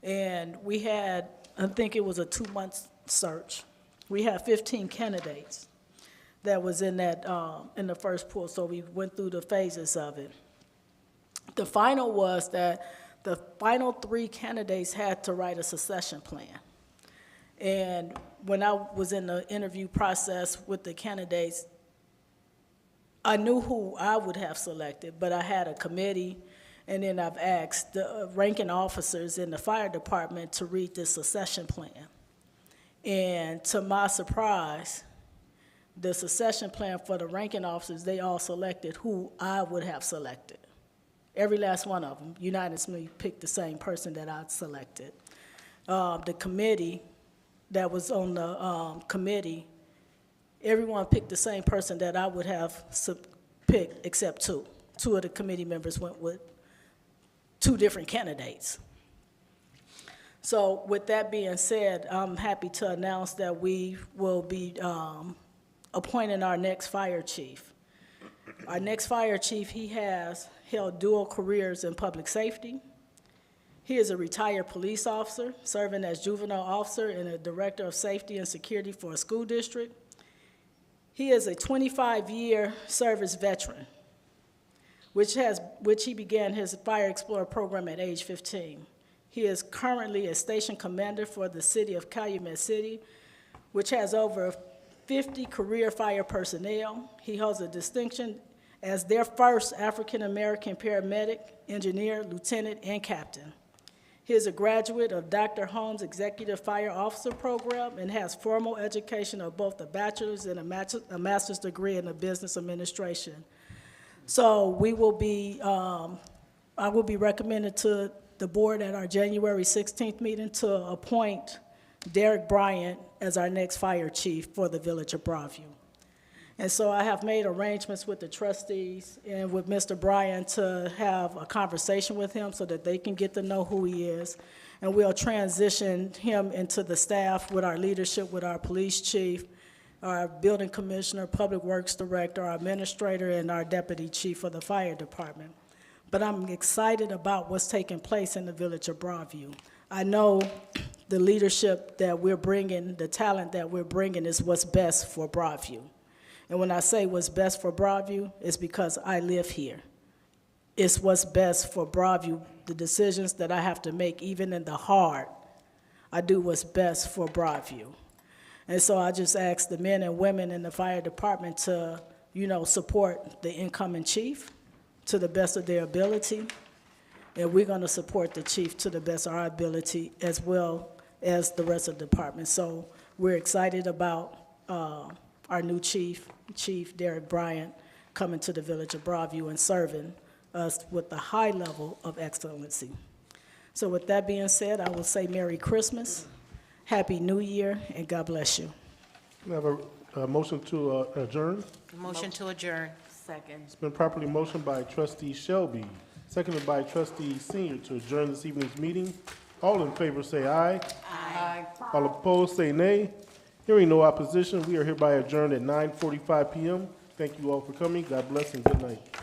And we had, I think it was a 2-month search. We had 15 candidates that was in that, in the first pool, so we went through the phases of it. The final was that the final 3 candidates had to write a succession plan. And when I was in the interview process with the candidates, I knew who I would have selected, but I had a committee, and then I've asked the ranking officers in the fire department to read the succession plan. And to my surprise, the succession plan for the ranking officers, they all selected who I would have selected. Every last one of them unanimously picked the same person that I selected. The committee that was on the committee, everyone picked the same person that I would have picked except 2. 2 of the committee members went with 2 different candidates. So with that being said, I'm happy to announce that we will be appointing our next fire chief. Our next fire chief, he has held dual careers in public safety. He is a retired police officer, serving as juvenile officer and a director of safety and security for a school district. He is a 25-year service veteran, which he began his Fire Explorer program at age 15. He is currently a station commander for the city of Calumet City, which has over 50 career fire personnel. He holds a distinction as their first African-American paramedic, engineer, lieutenant, and captain. He is a graduate of Dr. Holmes' Executive Fire Officer Program and has formal education of both a bachelor's and a master's degree in the business administration. So we will be, I will be recommended to the board at our January 16th meeting to appoint Derek Bryant as our next fire chief for the Village of Broadview. And so I have made arrangements with the trustees and with Mr. Bryant to have a conversation with him so that they can get to know who he is. And we'll transition him into the staff with our leadership, with our police chief, our building commissioner, public works director, our administrator, and our deputy chief of the fire department. But I'm excited about what's taking place in the Village of Broadview. I know the leadership that we're bringing, the talent that we're bringing is what's best for Broadview. And when I say what's best for Broadview, it's because I live here. It's what's best for Broadview. The decisions that I have to make, even in the hard, I do what's best for Broadview. And so I just ask the men and women in the fire department to, support the incoming chief to the best of their ability. And we're going to support the chief to the best of our ability, as well as the rest of the department. So we're excited about our new chief, Chief Derek Bryant, coming to the Village of Broadview and serving us with a high level of excellency. So with that being said, I will say Merry Christmas, Happy New Year, and God bless you. We have a motion to adjourn. Motion to adjourn. Second. It's been properly motioned by trustee Shelby, seconded by trustee Senior to adjourn this evening's meeting. All in favor say aye. Aye. All opposed say nay. Hearing no opposition, we are hereby adjourned at 9:45 p.m. Thank you all for coming. God bless and good night.